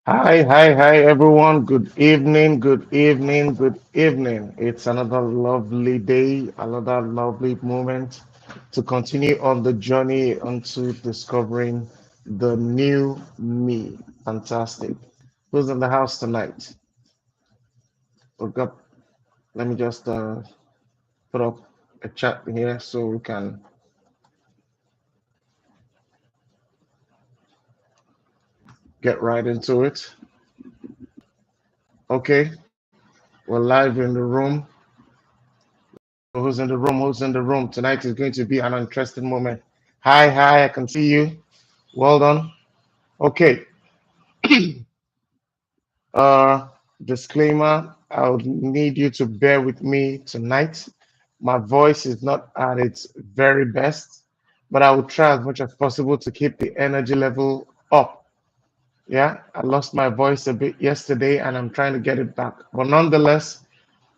Hi, everyone. Good evening, good evening, good evening. It's another lovely day, another lovely moment to continue on the journey onto discovering the new me. Fantastic. Who's in the house tonight? Look up. Let me just put up a chat here so we can get right into it. Okay, we're live in the room. Who's in the room? Who's in the room? Tonight is going to be an interesting moment. Hi, I can see you. Well done. Okay. Uh, Disclaimer, I would need you to bear with me tonight. My voice is not at its very best, but I will try as much as possible to keep the energy level up. Yeah, I lost my voice a bit yesterday and I'm trying to get it back. But nonetheless,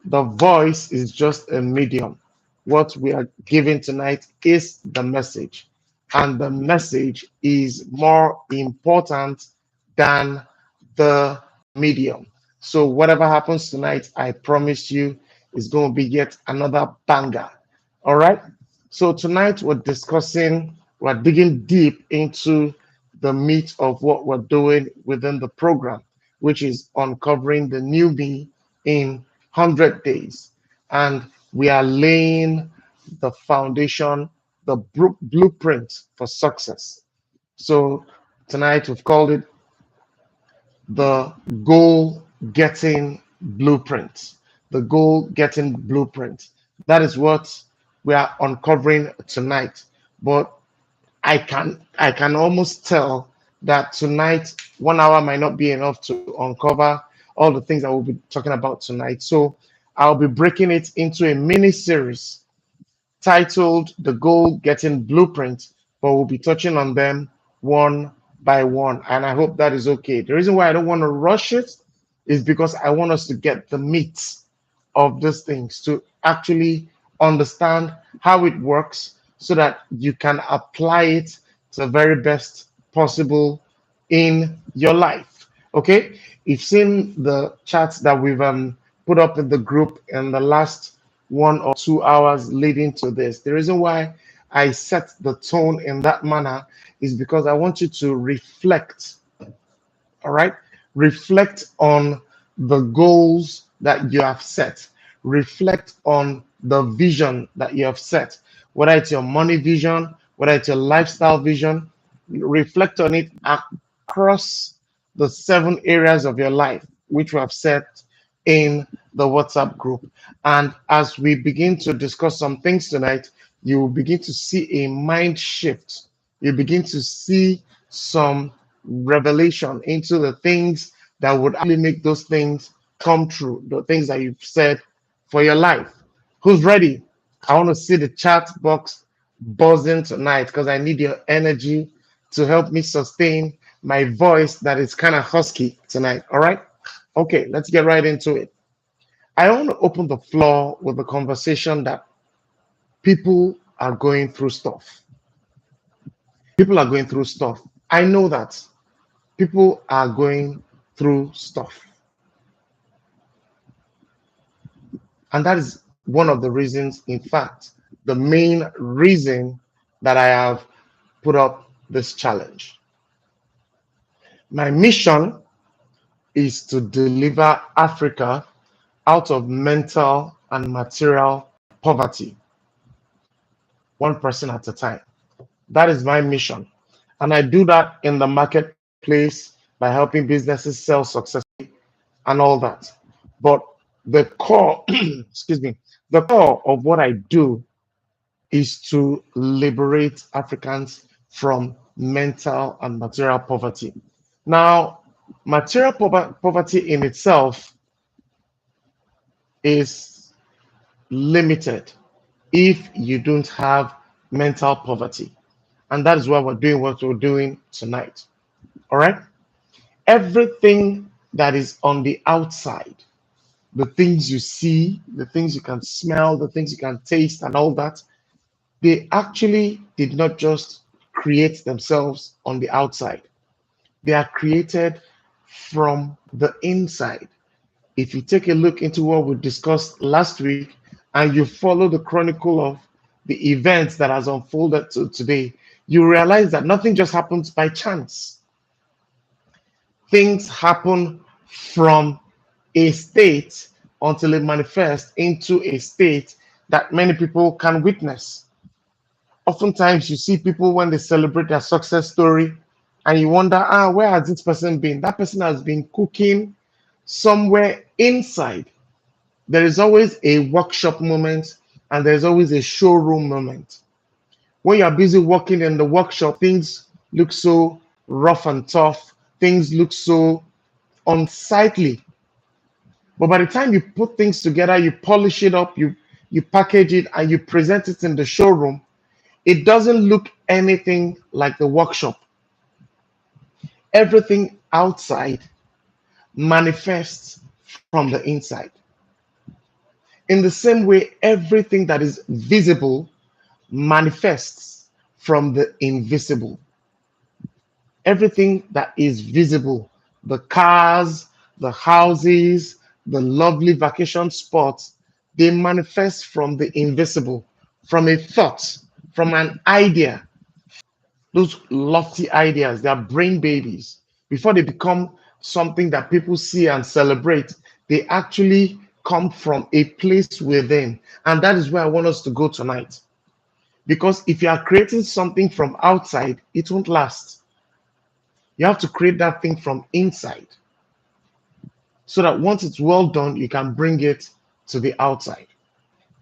the voice is just a medium. What we are giving tonight is the message, and the message is more important than the medium. So, whatever happens tonight, I promise you, is going to be yet another banger. All right. So, tonight we're digging deep into the meat of what we're doing within the program, which is uncovering the new me in 100 days. And we are laying the foundation, the blueprint for success. So tonight we've called it the goal getting blueprint. The goal getting blueprint. That is what we are uncovering tonight. But I can almost tell that tonight 1 hour might not be enough to uncover all the things that we'll be talking about tonight. So I'll be breaking it into a mini series titled The Goal Getting Blueprint, but we'll be touching on them one by one. And I hope that is okay. The reason why I don't want to rush it is because I want us to get the meat of these things to actually understand how it works so that you can apply it to the very best possible in your life. Okay, you've seen the charts that we've put up in the group in the last 1 or 2 hours leading to this. The reason why I set the tone in that manner is because I want you to reflect. All right, reflect on the goals that you have set, reflect on the vision that you have set, whether it's your money vision, whether it's your lifestyle vision. Reflect on it across the 7 areas of your life which we have set in the WhatsApp group. And as we begin to discuss some things tonight, you will begin to see a mind shift. You begin to see some revelation into the things that would actually make those things come true, the things that you've said for your life. Who's ready? I want to see the chat box buzzing tonight because I need your energy to help me sustain my voice that is kind of husky tonight. All right. Okay, let's get right into it. I want to open the floor with a conversation that people are going through stuff. People are going through stuff. I know that people are going through stuff. And that is one of the reasons, in fact, the main reason that I have put up this challenge. My mission is to deliver Africa out of mental and material poverty, one person at a time. That is my mission. And I do that in the marketplace by helping businesses sell successfully and all that. But the core, excuse me, the core of what I do is to liberate Africans from mental and material poverty. Now, material poverty in itself is limited if you don't have mental poverty. And that is why we're doing what we're doing tonight. All right? Everything that is on the outside, the things you see, the things you can smell, the things you can taste, and all that, they actually did not just create themselves on the outside. They are created from the inside. If you take a look into what we discussed last week and you follow the chronicle of the events that has unfolded to today, you realize that nothing just happens by chance. Things happen from a state until it manifests into a state that many people can witness. Oftentimes, you see people when they celebrate their success story, and you wonder, where has this person been? That person has been cooking somewhere inside. There is always a workshop moment, and there's always a showroom moment. When you're busy working in the workshop, things look so rough and tough, things look so unsightly. But by the time you put things together, you polish it up, you package it, and you present it in the showroom, it doesn't look anything like the workshop. Everything outside manifests from the inside. In the same way, everything that is visible manifests from the invisible. Everything that is visible, the cars, the houses, the lovely vacation spots, they manifest from the invisible, from a thought, from an idea. Those lofty ideas, they are brain babies. Before they become something that people see and celebrate, they actually come from a place within. And that is where I want us to go tonight. Because if you are creating something from outside, it won't last. You have to create that thing from inside so that once it's well done, you can bring it to the outside.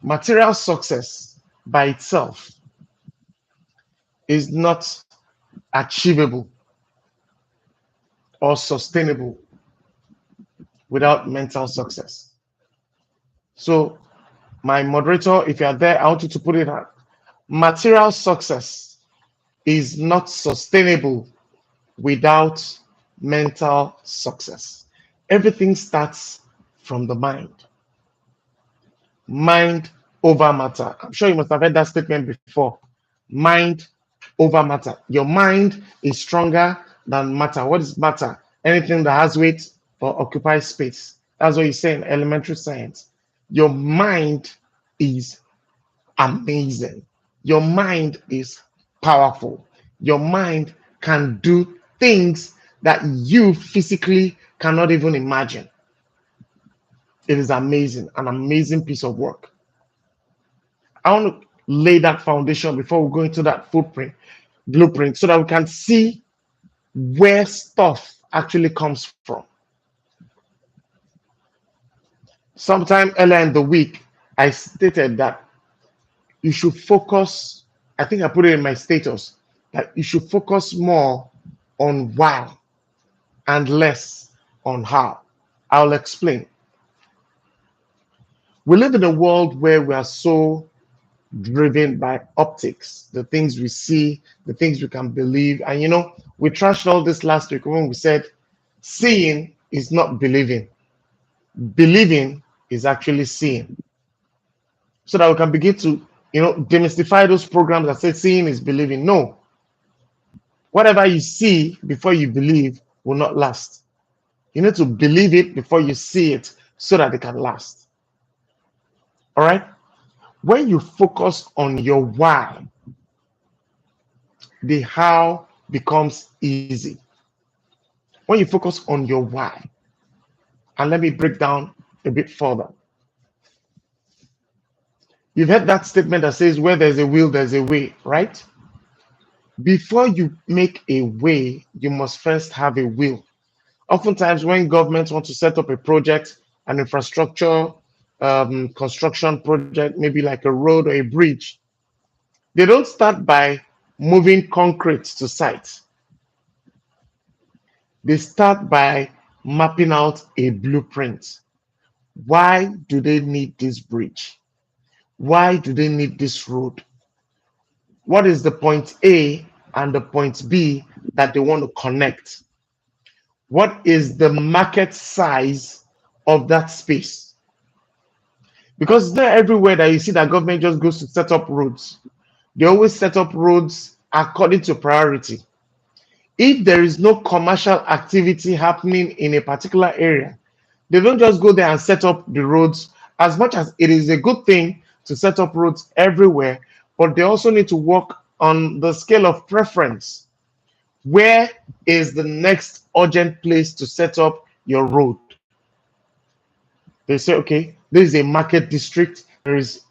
Material success by itself is not achievable or sustainable without mental success. So, my moderator, if you are there, I want you to put it out. Material success is not sustainable without mental success. Everything starts from the mind. Mind over matter. I'm sure you must have heard that statement before. Mind over matter. Your mind is stronger than matter. What is matter? Anything that has weight or occupies space. That's what you say in elementary science. Your mind is amazing. Your mind is powerful. Your mind can do things that you physically cannot even imagine. It is amazing, an amazing piece of work. I want to lay that foundation before we go into that blueprint, so that we can see where stuff actually comes from. Sometime earlier in the week, I stated that you should focus, I think I put it in my status, that you should focus more on why and less on how. I'll explain. We live in a world where we are so driven by optics, the things we see, the things we can believe. And we trashed all this last week when we said seeing is not believing. Believing is actually seeing. So that we can begin to, demystify those programs that say seeing is believing. No. Whatever you see before you believe will not last. You need to believe it before you see it so that it can last. All right? When you focus on your why, the how becomes easy. When you focus on your why, and let me break down a bit further. You've heard that statement that says, where there's a will, there's a way, right? Before you make a way, you must first have a will. Oftentimes, when governments want to set up a project, an infrastructure, construction project, maybe like a road or a bridge, they don't start by moving concrete to site. They start by mapping out a blueprint. Why do they need this bridge? Why do they need this road? What is the point A and the point B that they want to connect? What is the market size of that space? Because it's not everywhere that you see that government just goes to set up roads. They always set up roads according to priority. If there is no commercial activity happening in a particular area, they don't just go there and set up the roads. As much as it is a good thing to set up roads everywhere, but they also need to work on the scale of preference. Where is the next urgent place to set up your road? They say, okay, this is a market district. There is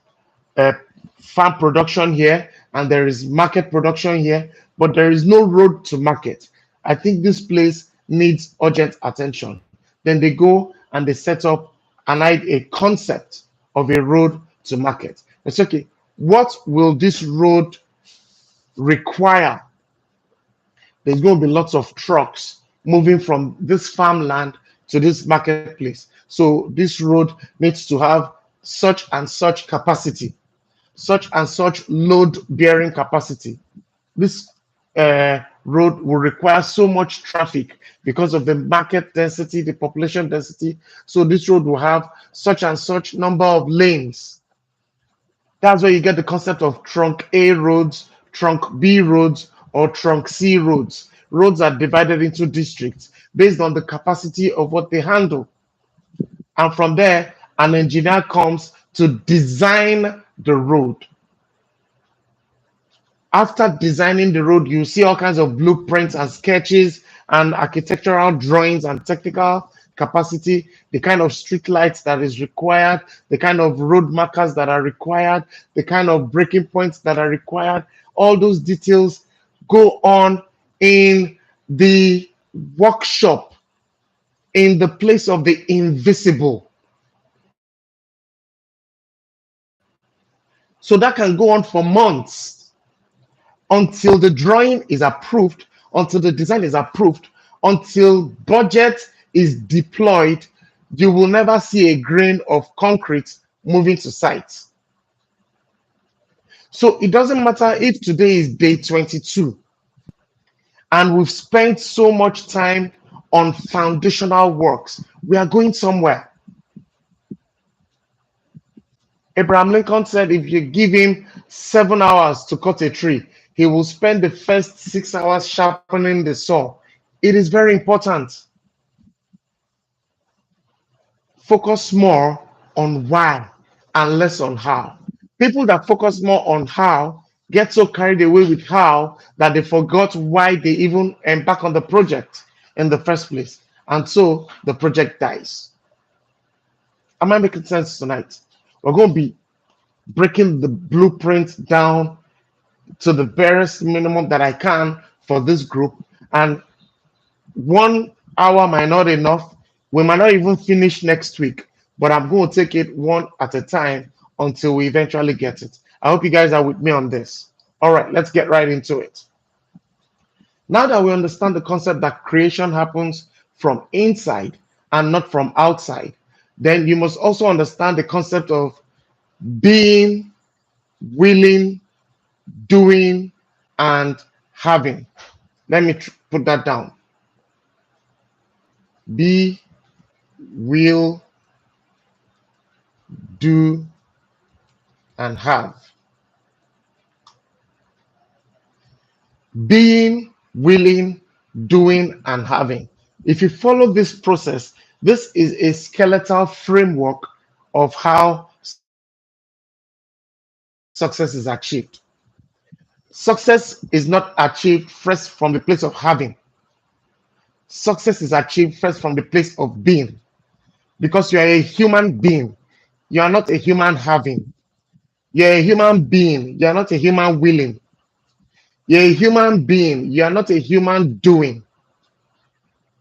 a farm production here and there is market production here, but there is no road to market. I think this place needs urgent attention. Then they go and they set up a concept of a road to market. It's okay. What will this road require? There's going to be lots of trucks moving from this farmland to this marketplace. So this road needs to have such and such capacity, such and such load bearing capacity. This road will require so much traffic because of the market density, the population density. So this road will have such and such number of lanes. That's where you get the concept of trunk A roads, trunk B roads, or trunk C roads. Roads are divided into districts based on the capacity of what they handle. And from there, an engineer comes to design the road. After designing the road, you see all kinds of blueprints and sketches and architectural drawings and technical capacity, the kind of street lights that is required, the kind of road markers that are required, the kind of breaking points that are required. All those details go on in the workshop, in the place of the invisible. So that can go on for months until the drawing is approved, until the design is approved, until budget is deployed. You will never see a grain of concrete moving to site. So it doesn't matter if today is day 22 and we've spent so much time on foundational works. We are going somewhere. Abraham Lincoln said if you give him 7 hours to cut a tree, he will spend the first 6 hours sharpening the saw. It is very important. Focus more on why and less on how. People that focus more on how get so carried away with how that they forgot why they even embark on the project in the first place. And so the project dies. Am I making sense tonight? We're going to be breaking the blueprint down to the barest minimum that I can for this group. And 1 hour might not enough. We might not even finish next week, but I'm going to take it one at a time until we eventually get it. I hope you guys are with me on this. All right, let's get right into it. Now that we understand the concept that creation happens from inside and not from outside, then you must also understand the concept of being, willing, doing, and having. Let me put that down. Be, will, do, and have. Being, willing, doing, and having. If you follow this process, this is a skeletal framework of how success is achieved. Success is not achieved first from the place of having. Success is achieved first from the place of being. Because you are a human being. You are not a human having. You're a human being. You are not a human willing. You're a human being. You are not a human doing.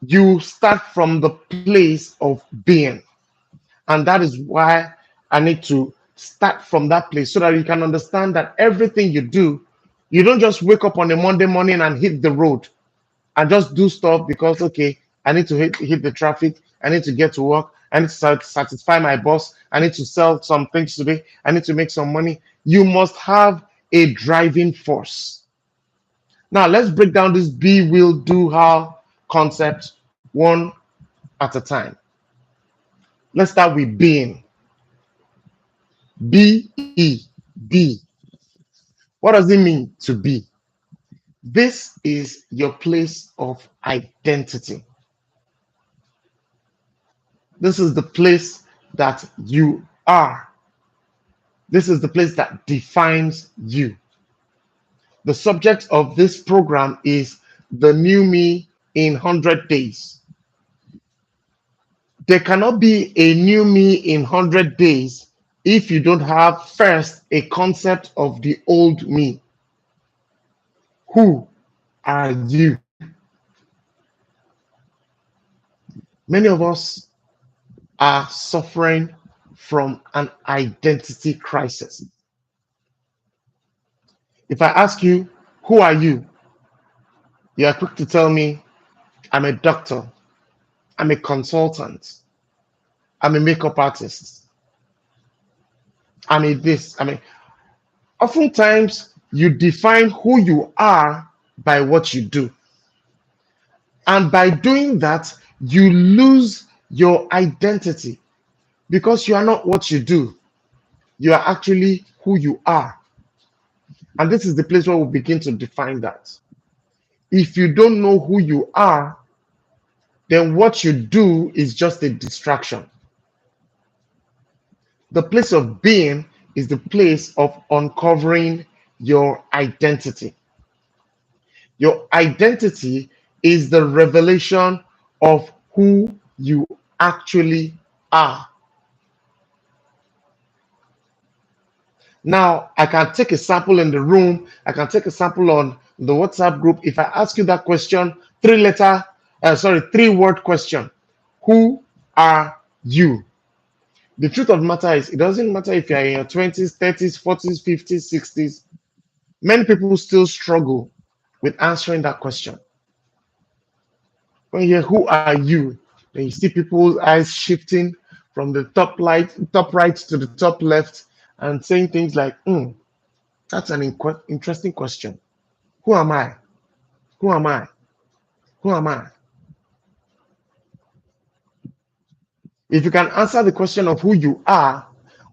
You start from the place of being. And that is why I need to start from that place so that you can understand that everything you do, you don't just wake up on a Monday morning and hit the road and just do stuff because, okay, I need to hit the traffic. I need to get to work. I need to satisfy my boss. I need to sell some things today. I need to make some money. You must have a driving force. Now, let's break down this be, will, do, how concept one at a time. Let's start with being. Be. What does it mean to be? This is your place of identity. This is the place that you are. This is the place that defines you. The subject of this program is the new me in 100 days. There cannot be a new me in 100 days if you don't have first a concept of the old me. Who are you? Many of us are suffering from an identity crisis. If I ask you, who are you are quick to tell me, I'm a doctor, I'm a consultant, I'm a makeup artist, I'm a this, I mean, oftentimes you define who you are by what you do. And by doing that, you lose your identity because you are not what you do. You are actually who you are. And this is the place where we begin to define that. If you don't know who you are, then what you do is just a distraction. The place of being is the place of uncovering your identity. Your identity is the revelation of who you actually are. Now, I can take a sample in the room. I can take a sample on the WhatsApp group. If I ask you that question, three word question, who are you? The truth of the matter is, it doesn't matter if you're in your 20s, 30s, 40s, 50s, 60s. Many people still struggle with answering that question. When you hear, who are you? Then you see people's eyes shifting from the top right to the top left and saying things like, that's an interesting question. Who am I? Who am I? Who am I? If you can answer the question of who you are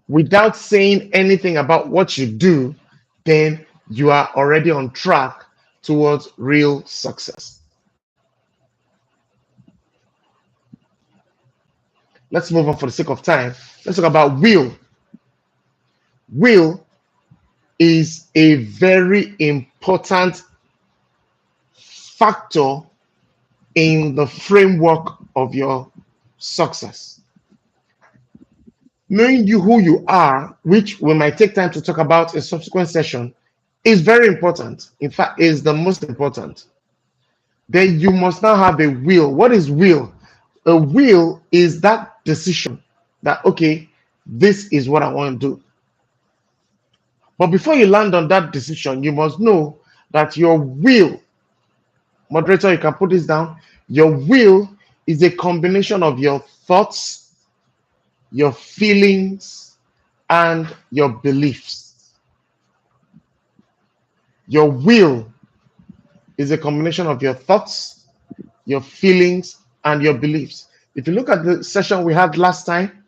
without saying anything about what you do, then you are already on track towards real success. Let's move on for the sake of time. Let's talk about will. Will is a very important factor in the framework of your success. Knowing you who you are, which we might take time to talk about in subsequent session, is very important. In fact, is the most important. Then you must now have a will. What is will? A will is that decision that, okay, this is what I want to do. But before you land on that decision, you must know that your will, moderator, you can put this down, your will is a combination of your thoughts, your feelings, and your beliefs. Your will is a combination of your thoughts, your feelings, and your beliefs. If you look at the session we had last time,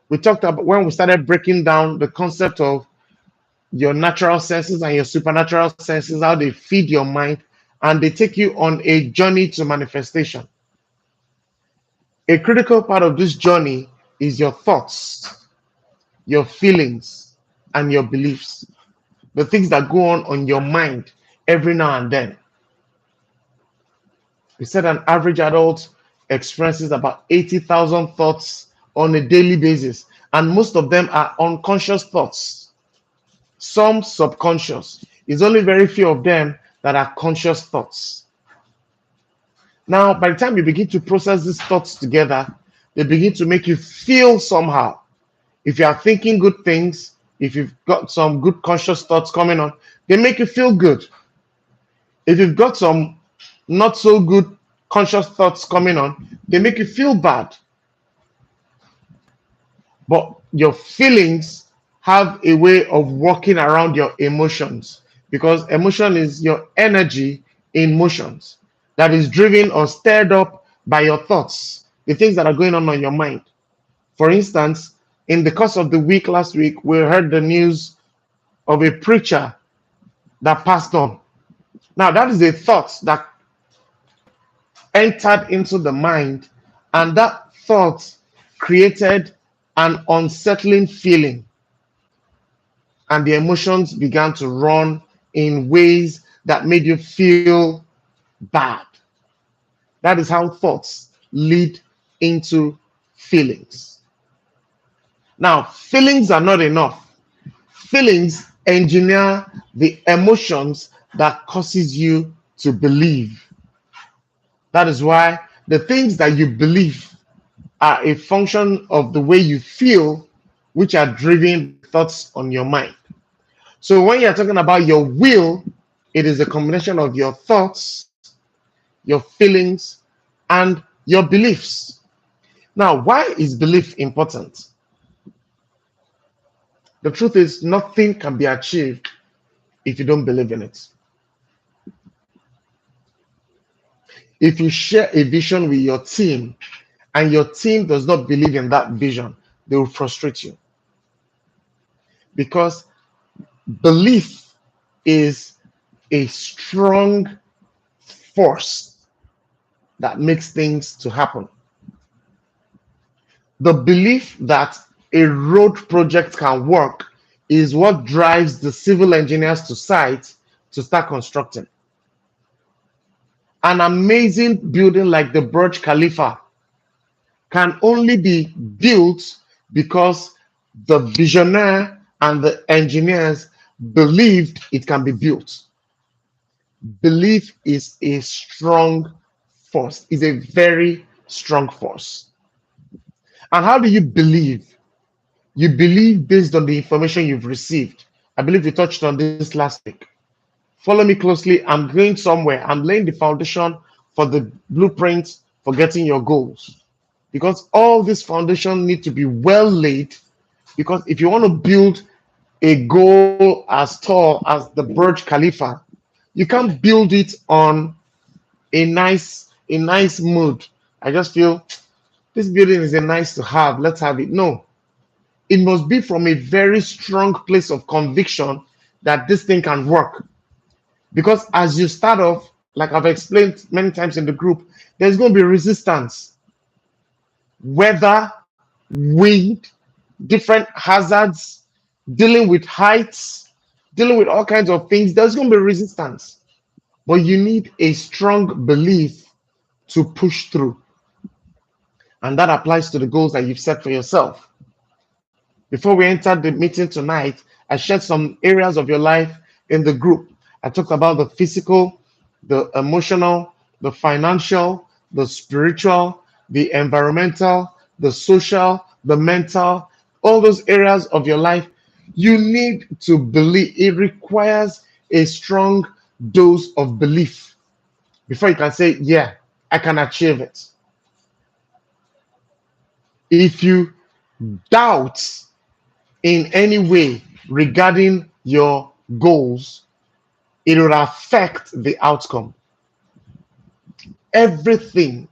we talked about when we started breaking down the concept of your natural senses and your supernatural senses, how they feed your mind, and they take you on a journey to manifestation. A critical part of this journey is your thoughts, your feelings, and your beliefs. The things that go on your mind every now and then. We said an average adult experiences about 80,000 thoughts on a daily basis, and most of them are unconscious thoughts. Some subconscious. It's only very few of them that are conscious thoughts. Now, by the time you begin to process these thoughts together, they begin to make you feel somehow. If you are thinking good things, if you've got some good conscious thoughts coming on, they make you feel good. If you've got some not so good conscious thoughts coming on, they make you feel bad. But your feelings have a way of working around your emotions, because emotion is your energy in motions that is driven or stirred up by your thoughts, the things that are going on your mind. For instance, in the course of the week last week, we heard the news of a preacher that passed on. Now, that is a thought that entered into the mind, and that thought created an unsettling feeling, and the emotions began to run in ways that made you feel bad. That is how thoughts lead into feelings. Now, feelings are not enough. Feelings engineer the emotions that causes you to believe. That is why the things that you believe are a function of the way you feel, which are driving the thoughts on your mind. So when you're talking about your will, it is a combination of your thoughts, your feelings, and your beliefs. Now, why is belief important? The truth is, nothing can be achieved if you don't believe in it. If you share a vision with your team and your team does not believe in that vision, they will frustrate you, because belief is a strong force that makes things to happen. The belief that a road project can work is what drives the civil engineers to site to start constructing. An amazing building like the Burj Khalifa can only be built because the visionary and the engineers believed it can be built. Belief is a strong force, is a very strong force. And how do you believe? You believe based on the information you've received. I believe we touched on this last week. Follow me closely. I'm going somewhere. I'm laying the foundation for the blueprint for getting your goals. Because all this foundation need to be well laid. Because if you want to build a goal as tall as the Burj Khalifa, you can't build it on a nice mood. I just feel this building is a nice to have. Let's have it. No, it must be from a very strong place of conviction that this thing can work. Because as you start off, like I've explained many times in the group, there's going to be resistance, weather, wind, different hazards, dealing with heights, dealing with all kinds of things. There's going to be resistance, but you need a strong belief to push through. And that applies to the goals that you've set for yourself. Before we entered the meeting tonight, I shared some areas of your life in the group. I talked about the physical, the emotional, the financial, the spiritual, the environmental, the social, the mental, all those areas of your life. You need to believe. It requires a strong dose of belief before you can say, yeah, I can achieve it. If you doubt in any way regarding your goals, it will affect the outcome. Everything,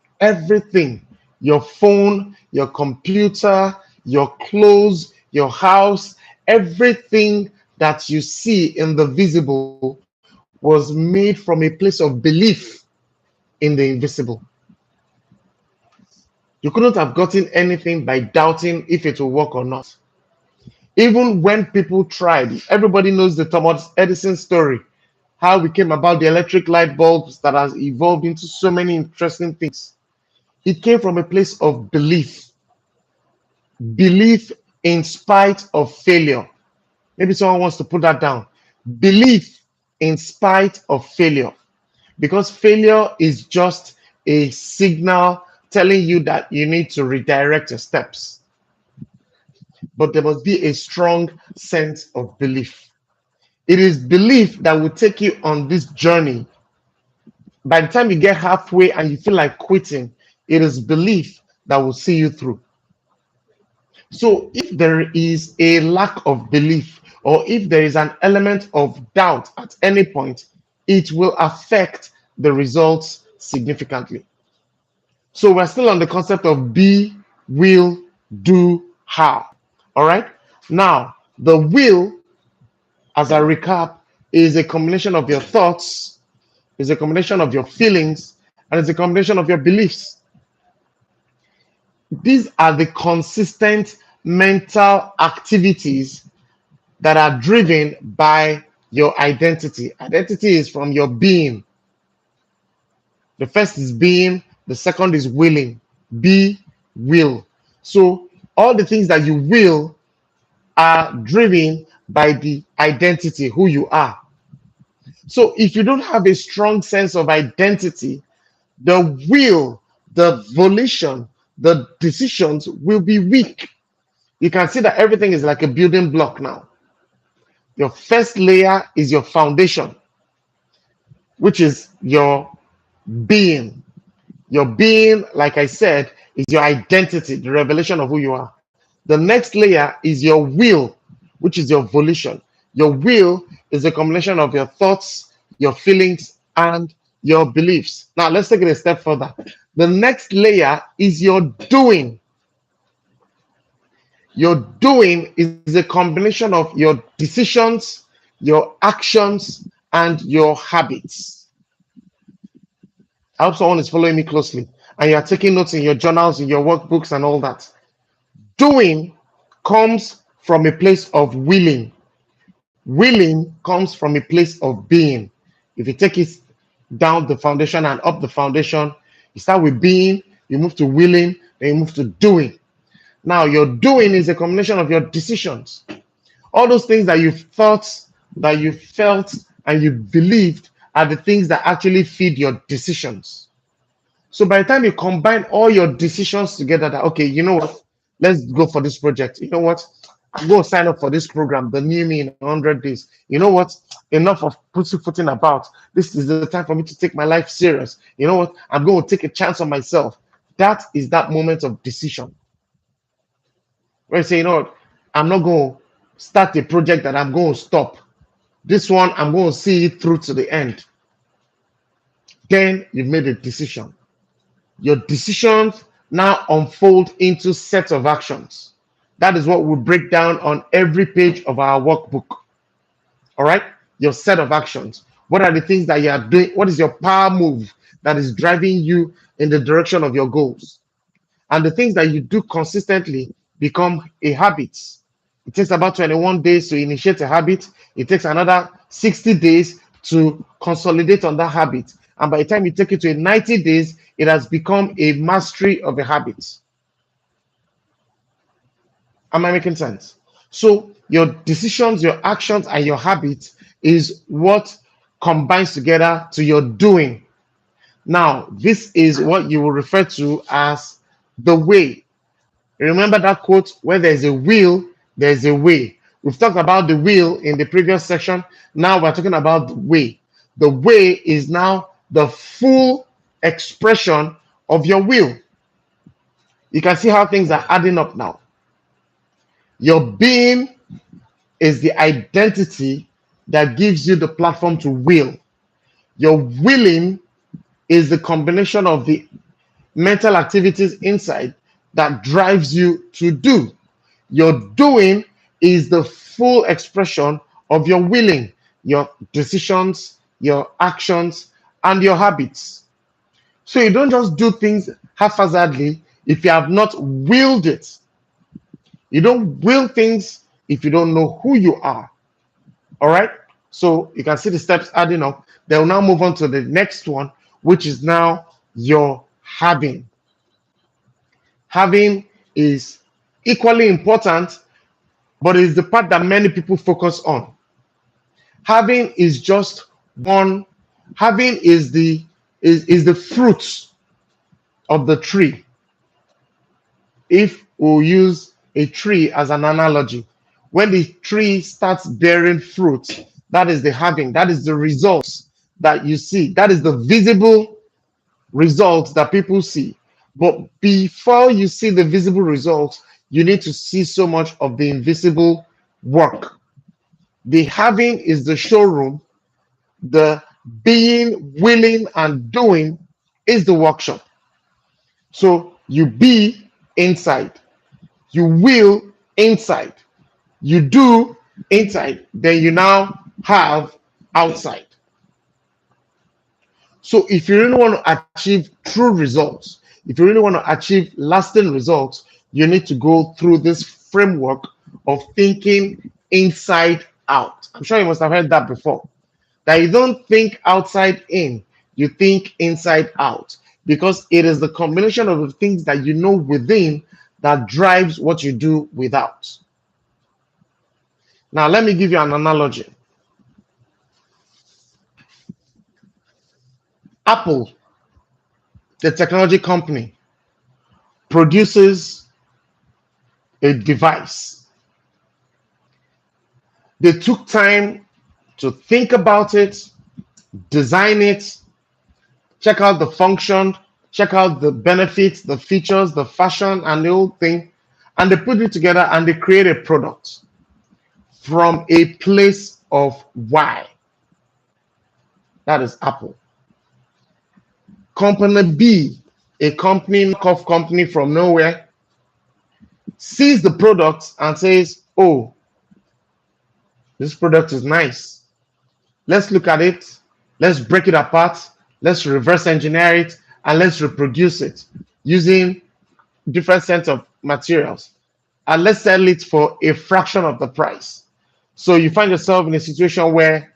your phone, your computer, your clothes, your house, everything that you see in the visible was made from a place of belief in the invisible. You couldn't have gotten anything by doubting if it will work or not. Even when people tried, everybody knows the Thomas Edison story, how we came about the electric light bulbs that has evolved into so many interesting things. It came from a place of belief, belief in spite of failure. Maybe someone wants to put that down. Belief in spite of failure, because failure is just a signal telling you that you need to redirect your steps. But there must be a strong sense of belief. It is belief that will take you on this journey. By the time you get halfway and you feel like quitting, it is belief that will see you through. So if there is a lack of belief, or if there is an element of doubt at any point, it will affect the results significantly. So we're still on the concept of be, will, do, how. All right. Now, the will, as I recap, is a combination of your thoughts, it's a combination of your feelings, and it's a combination of your beliefs. These are the consistent mental activities that are driven by your identity. Identity is from your being. The first is being, the second is willing. Be, will. So all the things that you will are driven by the identity, who you are. So if you don't have a strong sense of identity, the will, the volition, the decisions will be weak. You can see that everything is like a building block now. Your first layer is your foundation, which is your being. Your being, like I said, is your identity, the revelation of who you are. The next layer is your will, which is your volition. Your will is a combination of your thoughts, your feelings, and your beliefs. Now, let's take it a step further. The next layer is your doing. Your doing is a combination of your decisions, your actions, and your habits. I hope someone is following me closely and you are taking notes in your journals, in your workbooks, and all that. Doing comes from a place of willing. Willing comes from a place of being. If you take it down the foundation and up the foundation, you start with being, you move to willing, then you move to doing. Now, your doing is a combination of your decisions. All those things that you thought, that you felt, and you believed are the things that actually feed your decisions. So by the time you combine all your decisions together, that, okay, you know what, let's go for this project. You know what, I'm going to sign up for this program, the new me in 100 days. You know what, enough of pussyfooting about. This is the time for me to take my life serious. You know what, I'm going to take a chance on myself. That is that moment of decision. Where you say, you know what, I'm not going to start a project that I'm going to stop. This one, I'm going to see it through to the end. Then you've made a decision. Your decisions now unfold into sets of actions. That is what we break down on every page of our workbook. All right? Your set of actions. What are the things that you are doing? What is your power move that is driving you in the direction of your goals? And the things that you do consistently become a habit. It takes about 21 days to initiate a habit. It takes another 60 days to consolidate on that habit. And by the time you take it to 90 days, it has become a mastery of a habit. Am I making sense? So your decisions, your actions, and your habits is what combines together to your doing. Now, this is what you will refer to as the way. Remember that quote, where there's a will, there's a way. We've talked about the will in the previous section. Now we're talking about the way. The way is now the full expression of your will. You can see how things are adding up now. Your being is the identity that gives you the platform to will. Your willing is the combination of the mental activities inside that drives you to do. Your doing is the full expression of your willing, your decisions, your actions, and your habits. So you don't just do things haphazardly if you have not willed it. You don't will things if you don't know who you are. All right? So you can see the steps adding up. They will now move on to the next one, which is now your having. Having is equally important, but it is the part that many people focus on. Having is just one. Having is the fruit of the tree. If we use a tree as an analogy, when the tree starts bearing fruit, that is the having. That is the results that you see. That is the visible results that people see. But before you see the visible results, you need to see so much of the invisible work. The having is the showroom. The being, willing, and doing is the workshop. So you be inside, you will inside, you do inside, then you now have outside. So if you really want to achieve true results, if you really want to achieve lasting results, you need to go through this framework of thinking inside out. I'm sure you must have heard that before. That you don't think outside in, you think inside out. Because it is the combination of the things that you know within that drives what you do without. Now, let me give you an analogy. Apple, the technology company, produces a device. They took time to think about it, design it, check out the function, check out the benefits, the features, the fashion, and the whole thing. And they put it together and they create a product from a place of why. That is Apple. Company B, a company, knockoff company from nowhere, sees the product and says, oh, this product is nice. Let's look at it. Let's break it apart. Let's reverse engineer it and let's reproduce it using different sets of materials. And let's sell it for a fraction of the price. So you find yourself in a situation where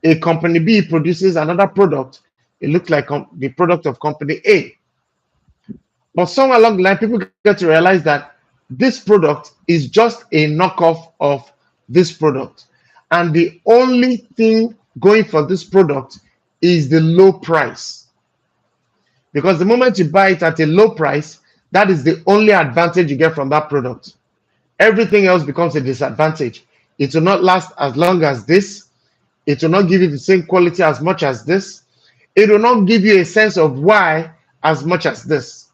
a company B produces another product. It looks like the product of company A. But somewhere along the line, people get to realize that this product is just a knockoff of this product. And the only thing going for this product is the low price. Because the moment you buy it at a low price, that is the only advantage you get from that product. Everything else becomes a disadvantage. It will not last as long as this. It will not give you the same quality as much as this. It will not give you a sense of why as much as this.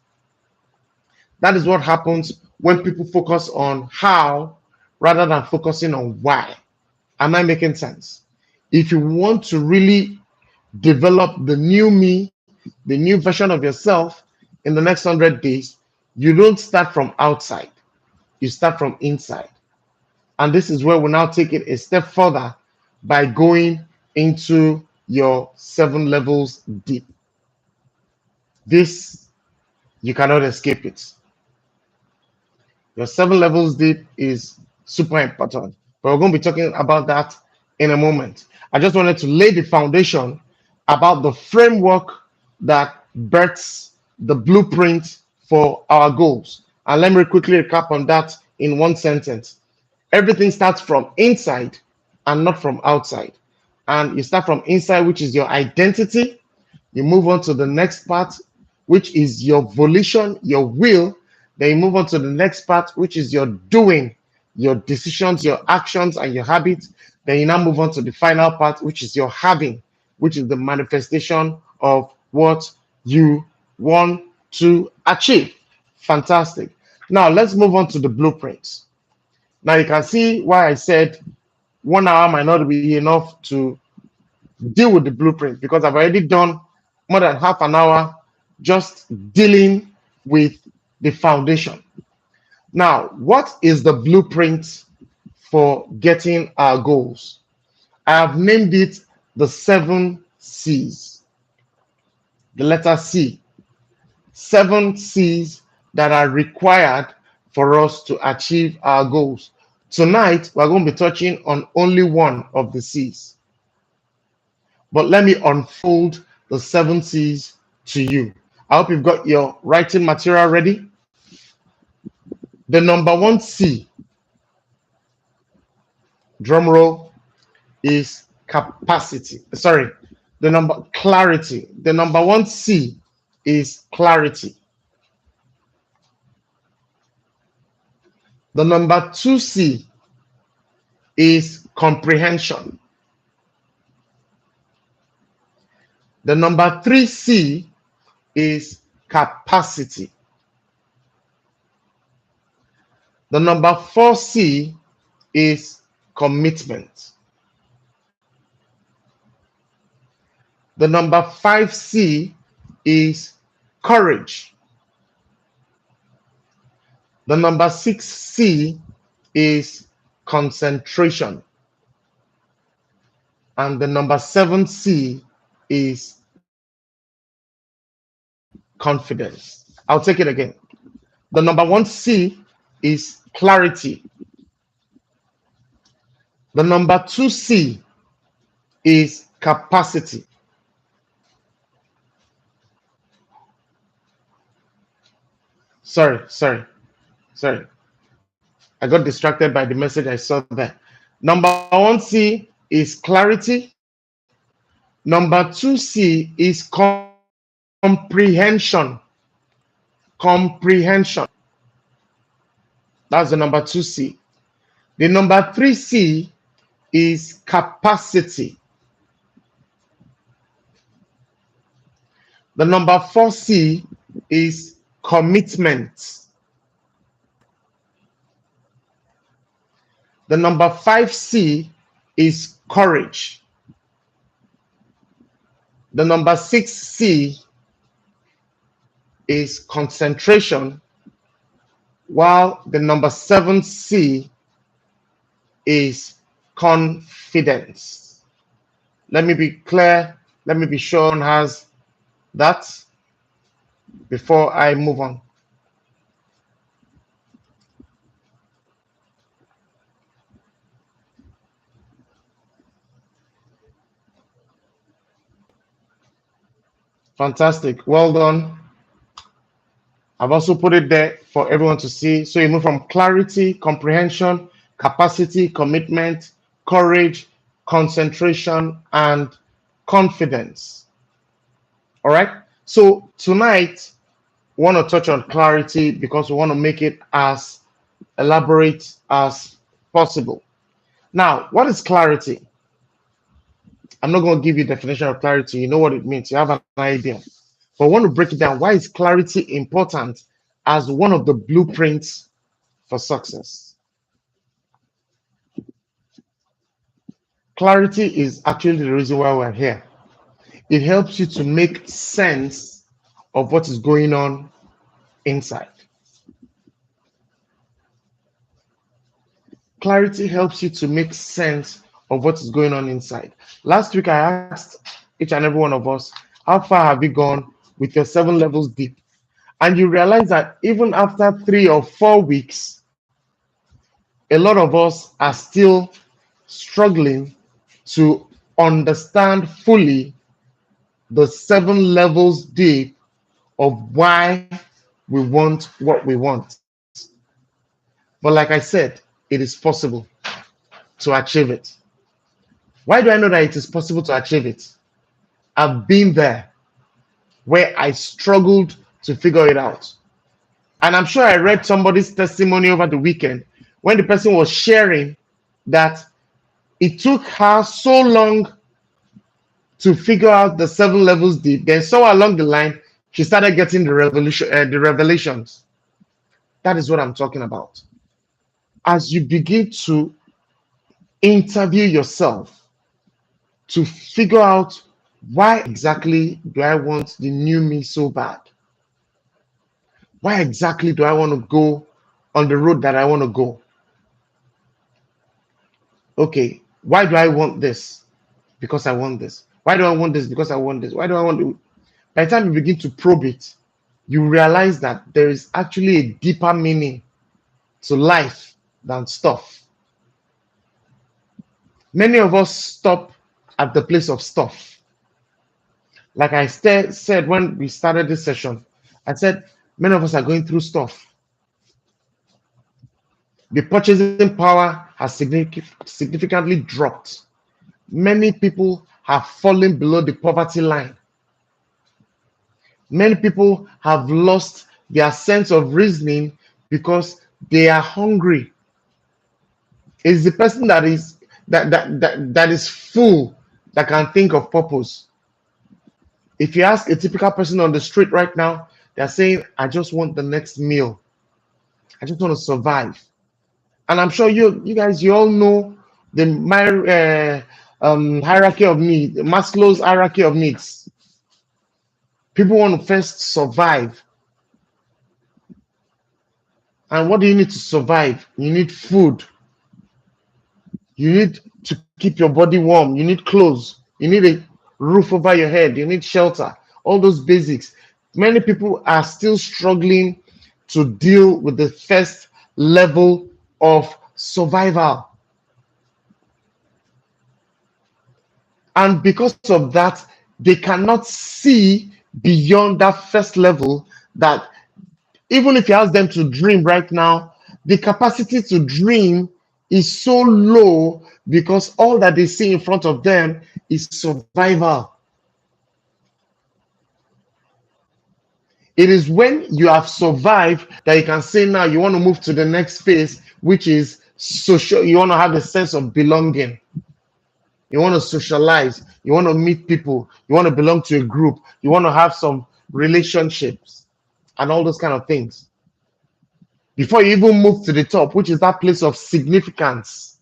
That is what happens when people focus on how rather than focusing on why. Am I making sense? If you want to really develop the new me, the new version of yourself in the next 100 days, you don't start from outside, you start from inside. And this is where we now take it a step further by going into your 7 levels deep. This, you cannot escape it. Your 7 levels deep is super important, but we're going to be talking about that in a moment. I just wanted to lay the foundation about the framework that births the blueprint for our goals. And let me quickly recap on that in one sentence. Everything starts from inside and not from outside. And you start from inside, which is your identity. You move on to the next part, which is your volition, your will. Then you move on to the next part, which is your doing, your decisions, your actions, and your habits. Then you now move on to the final part, which is your having, which is the manifestation of what you want to achieve. Fantastic. Now let's move on to the blueprints. Now you can see why I said 1 hour might not be enough to deal with the blueprint, because I've already done more than half an hour just dealing with the foundation. Now, what is the blueprint for getting our goals? I have named it the 7 C's. The letter C. 7 C's that are required for us to achieve our goals. Tonight, we're going to be touching on only one of the C's. But let me unfold the 7 C's to you. I hope you've got your writing material ready. The number 1 C, drum roll, is capacity. Sorry, clarity. The number 1 C is clarity. The number 2 C is comprehension. The number 3 C is capacity. The number 4 C is commitment. The number 5 C is courage. The number 6 C is concentration. And the number 7 C is confidence. I'll take it again. The number one C is clarity. The number two C is capacity. Sorry. I got distracted by the message I saw there. Number one C is clarity. Number two C is comprehension. Comprehension. That's the number two C. The number three C is capacity. The number four C is commitment. The number five C is courage. The number six C is concentration, while the number seven C is confidence. Let me be clear. Let me be sure one has that before I move on. Fantastic. Well done. I've also put it there for everyone to see. So you move from clarity, comprehension, capacity, commitment, courage, concentration, and confidence. All right. So tonight, we want to touch on clarity because we want to make it as elaborate as possible. Now, what is clarity? I'm not going to give you a definition of clarity. You know what it means. You have an idea. But I want to break it down. Why is clarity important as one of the blueprints for success? Clarity is actually the reason why we're here. It helps you to make sense of what is going on inside. Clarity helps you to make sense of what is going on inside. Last week, I asked each and every one of us, how far have you gone with your 7 levels deep? And you realize that even after 3 or 4 weeks, a lot of us are still struggling to understand fully the 7 levels deep of why we want what we want. But like I said, it is possible to achieve it. Why do I know that it is possible to achieve it? I've been there where I struggled to figure it out. And I'm sure I read somebody's testimony over the weekend when the person was sharing that it took her so long to figure out the 7 levels deep. Then somewhere along the line, she started getting the revelations. That is what I'm talking about. As you begin to interview yourself to figure out why exactly do I want the new me so bad? Why exactly do I want to go on the road that I want to go? Okay, why do I want this? Because I want this. Why do I want this? Because I want this. Why do I want to? By the time you begin to probe it, you realize that there is actually a deeper meaning to life than stuff. Many of us stop at the place of stuff. Like I said when we started this session, I said many of us are going through stuff. The purchasing power has significantly dropped. Many people have fallen below the poverty line. Many people have lost their sense of reasoning because they are hungry. It's the person that is full that can think of purpose. If you ask a typical person on the street right now, they're saying, I just want the next meal. I just want to survive. And I'm sure you guys, you all know the hierarchy of needs, Maslow's hierarchy of needs. People want to first survive. And what do you need to survive? You need food. You need to keep your body warm. You need clothes. You need a roof over your head. You need shelter. All those basics. many people are still struggling to deal with the first level of survival. And because of that, they cannot see beyond that first level. That even if you ask them to dream right now, the capacity to dream is so low because all that they see in front of them is survival. It is when you have survived that you can say now you want to move to the next phase, which is social. You want to have a sense of belonging. You want to socialize. You want to meet people. You want to belong to a group. You want to have some relationships and all those kind of things before you even move to the top, which is that place of significance.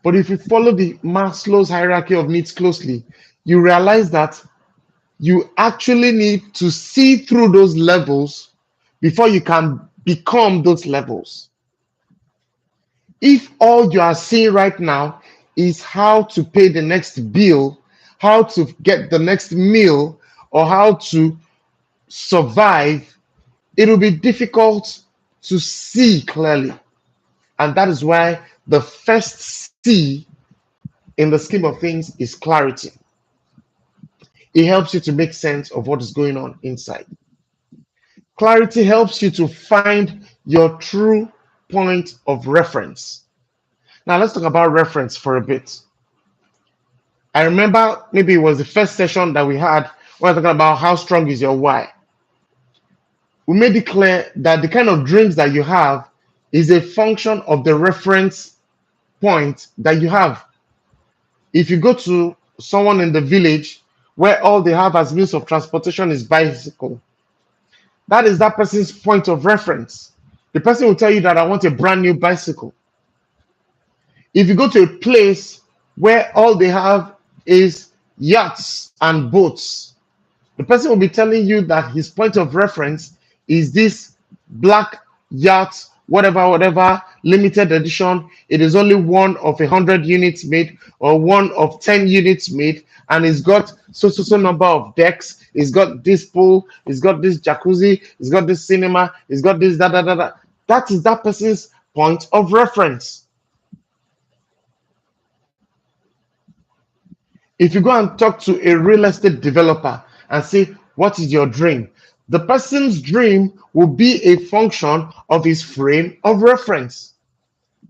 But if you follow the Maslow's hierarchy of needs closely, you realize that you actually need to see through those levels before you can become those levels. If all you are seeing right now is how to pay the next bill, how to get the next meal, or how to survive, it will be difficult to see clearly. And that is why the first C in the scheme of things is clarity. It helps you to make sense of what is going on inside. Clarity helps you to find your true point of reference. Now, let's talk about reference for a bit. I remember maybe it was the first session that we had when we were talking about how strong is your why. We made it clear that the kind of dreams that you have is a function of the reference point that you have. If you go to someone in the village where all they have as means of transportation is bicycle, that is that person's point of reference. The person will tell you that I want a brand new bicycle. If you go to a place where all they have is yachts and boats, the person will be telling you that his point of reference is this black yacht, whatever, whatever, limited edition. It is only one of 100 units made or one of 10 units made, and it's got so number of decks. It's got this pool, it's got this jacuzzi, it's got this cinema, it's got this da da da da. That is that person's point of reference. If you go and talk to a real estate developer and say, what is your dream? The person's dream will be a function of his frame of reference,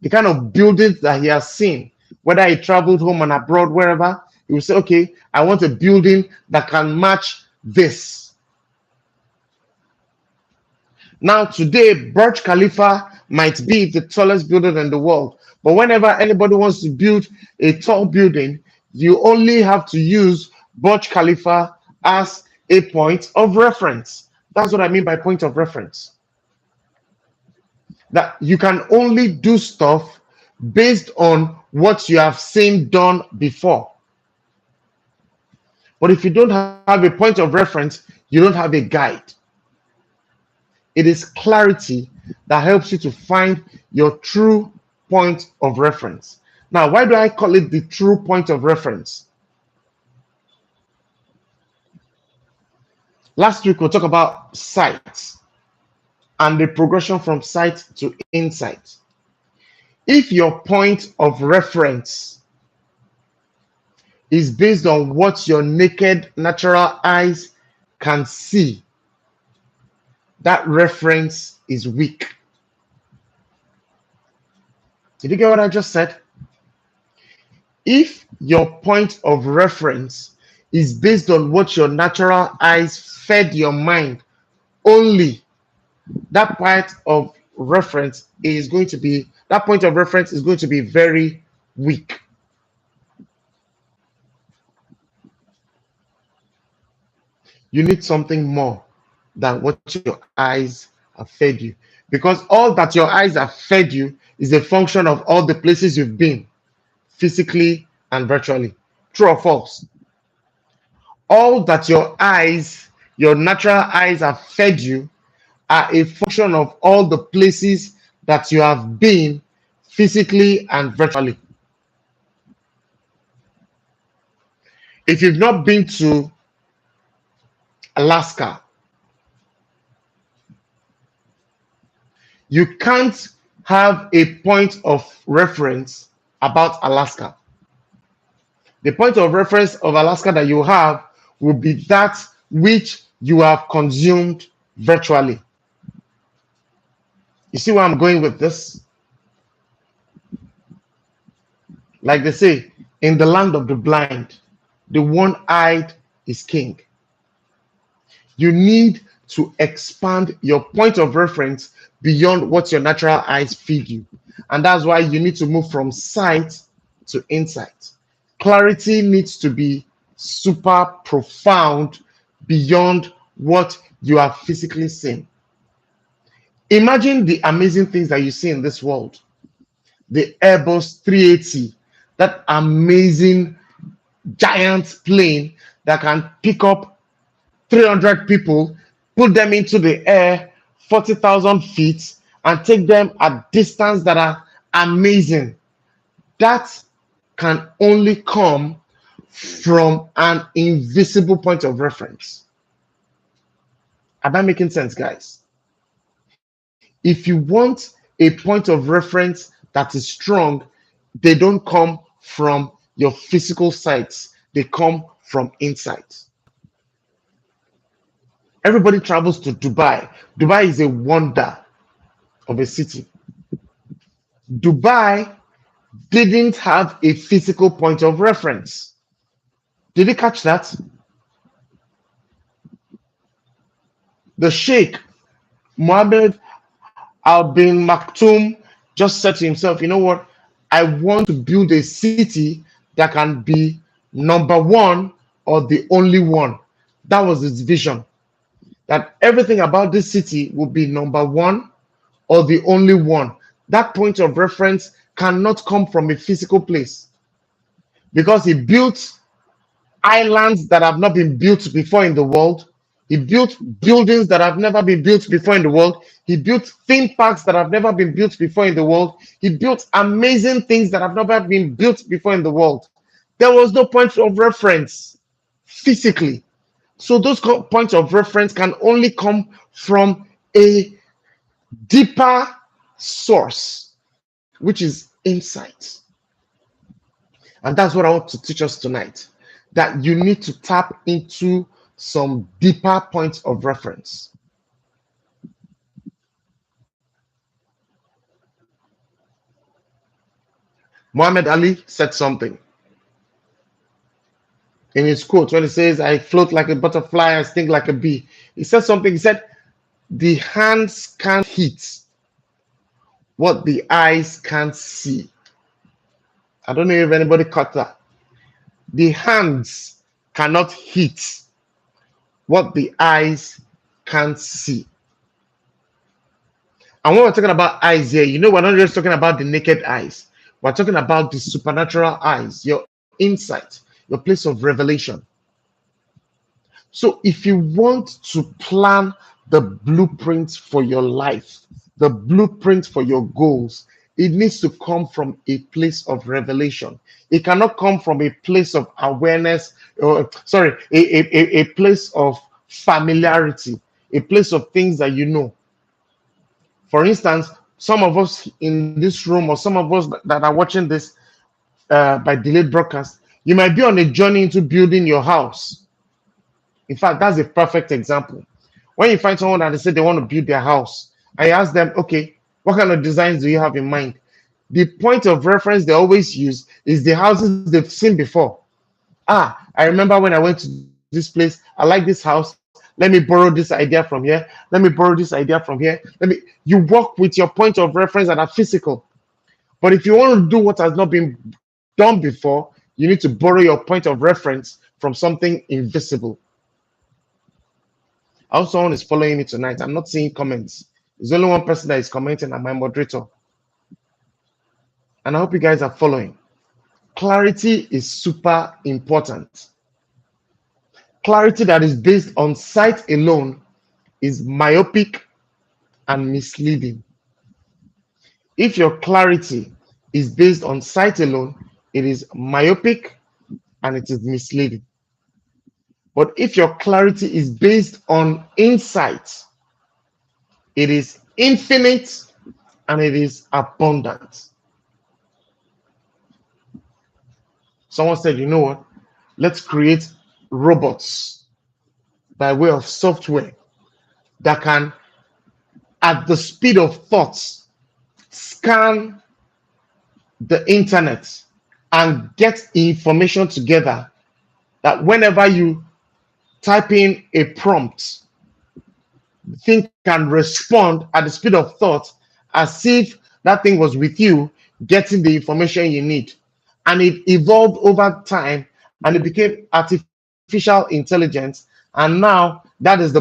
the kind of buildings that he has seen, whether he traveled home and abroad, wherever. He will say, okay, I want a building that can match this. Now, today, Burj Khalifa might be the tallest building in the world, but whenever anybody wants to build a tall building, you only have to use Burj Khalifa as a point of reference. That's what I mean by point of reference. That you can only do stuff based on what you have seen done before. But if you don't have a point of reference, you don't have a guide. It is clarity that helps you to find your true point of reference. Now, why do I call it the true point of reference? Last week, we'll talk about sight and the progression from sight to insight. If your point of reference is based on what your naked natural eyes can see, that reference is weak. Did you get what I just said? If your point of reference is based on what your natural eyes fed your mind only, that point of reference is going to be very weak. You need something more than what your eyes have fed you, because all that your eyes have fed you is a function of all the places you've been physically and virtually. True or false? All that your natural eyes have fed you are a function of all the places that you have been physically and virtually. If you've not been to Alaska. You can't have a point of reference about Alaska. The point of reference of Alaska that you have will be that which you have consumed virtually. You see where I'm going with this? Like they say, in the land of the blind, the one-eyed is king. You need to expand your point of reference beyond what your natural eyes feed you. And that's why you need to move from sight to insight. Clarity needs to be super profound beyond what you have physically seen. Imagine the amazing things that you see in this world. The Airbus 380, that amazing giant plane that can pick up 300 people, put them into the air 40,000 feet, and take them at distance that are amazing. That can only come from an invisible point of reference. Am I making sense, guys? If you want a point of reference that is strong, they don't come from your physical sights, they come from insight. Everybody travels to Dubai. Dubai is a wonder of a city. Dubai didn't have a physical point of reference. Did you catch that? The Sheikh Mohammed Al bin Maktoum just said to himself, you know what? I want to build a city that can be number one or the only one. That was his vision. That everything about this city will be number one or the only one. That point of reference cannot come from a physical place because he built islands that have not been built before in the world. He built buildings that have never been built before in the world. He built theme parks that have never been built before in the world. He built amazing things that have never been built before in the world. There was no point of reference physically. So those points of reference can only come from a deeper source, which is insight. And that's what I want to teach us tonight, that you need to tap into some deeper points of reference. Muhammad Ali said something in his quote when he says, I float like a butterfly, I sting like a bee. He said something, he said, the hands can't hit what the eyes can't see. I don't know if anybody caught that. The hands cannot hit what the eyes can't see. And when we're talking about eyes here, you know, we're not just talking about the naked eyes. We're talking about the supernatural eyes, your insight, your place of revelation. So if you want to plan the blueprint for your life, the blueprint for your goals, it needs to come from a place of revelation. It cannot come from a place of awareness, or a place of familiarity, a place of things that you know. For instance, some of us in this room, or some of us that are watching this by delayed broadcast, you might be on a journey into building your house. In fact, that's a perfect example. When you find someone that they say they want to build their house, I ask them, okay, what kind of designs do you have in mind? The point of reference they always use is the houses they've seen before. Ah, I remember when I went to this place, I like this house. Let me borrow this idea from here. Let me borrow this idea from here. You work with your point of reference that are physical. But if you want to do what has not been done before, you need to borrow your point of reference from something invisible. I hope someone is following me tonight. I'm not seeing comments. There's only one person that is commenting, and my moderator. And I hope you guys are following. Clarity is super important. Clarity that is based on sight alone is myopic and misleading. If your clarity is based on sight alone, it is myopic and it is misleading. But if your clarity is based on insight, it is infinite and it is abundant. Someone said, you know what? Let's create robots by way of software that can, at the speed of thoughts, scan the internet and get information together that whenever you type in a prompt, the thing can respond at the speed of thought as if that thing was with you, getting the information you need. And it evolved over time and it became artificial intelligence. And now that is the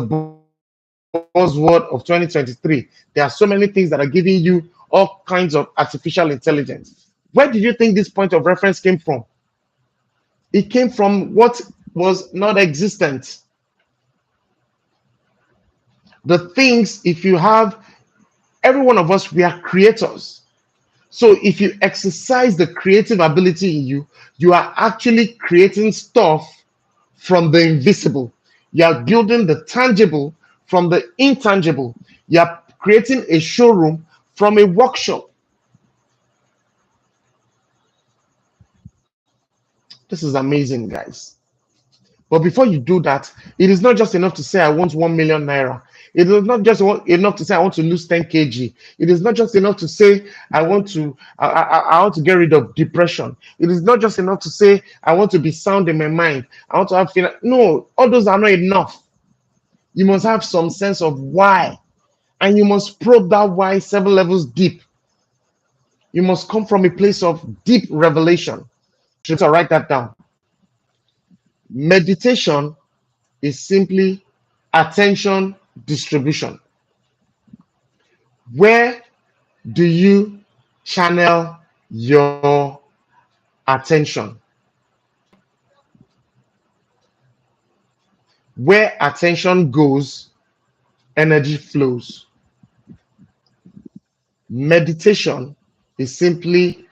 buzzword of 2023. There are so many things that are giving you all kinds of artificial intelligence. Where did you think this point of reference came from? It came from what was not existent. The things, if you have, every one of us, we are creators. So if you exercise the creative ability in you, you are actually creating stuff from the invisible. You are building the tangible from the intangible. You are creating a showroom from a workshop. This is amazing, guys. But before you do that, it is not just enough to say, I want 1 million naira. It is not just enough to say, I want to lose 10 kg. It is not just enough to say, I want to get rid of depression. It is not just enough to say, I want to be sound in my mind. I want to have feeling. No, all those are not enough. You must have some sense of why. And you must probe that why 7 levels deep. You must come from a place of deep revelation. So write that down. Meditation is simply attention distribution. Where do you channel your attention? Where attention goes, energy flows. Meditation is simply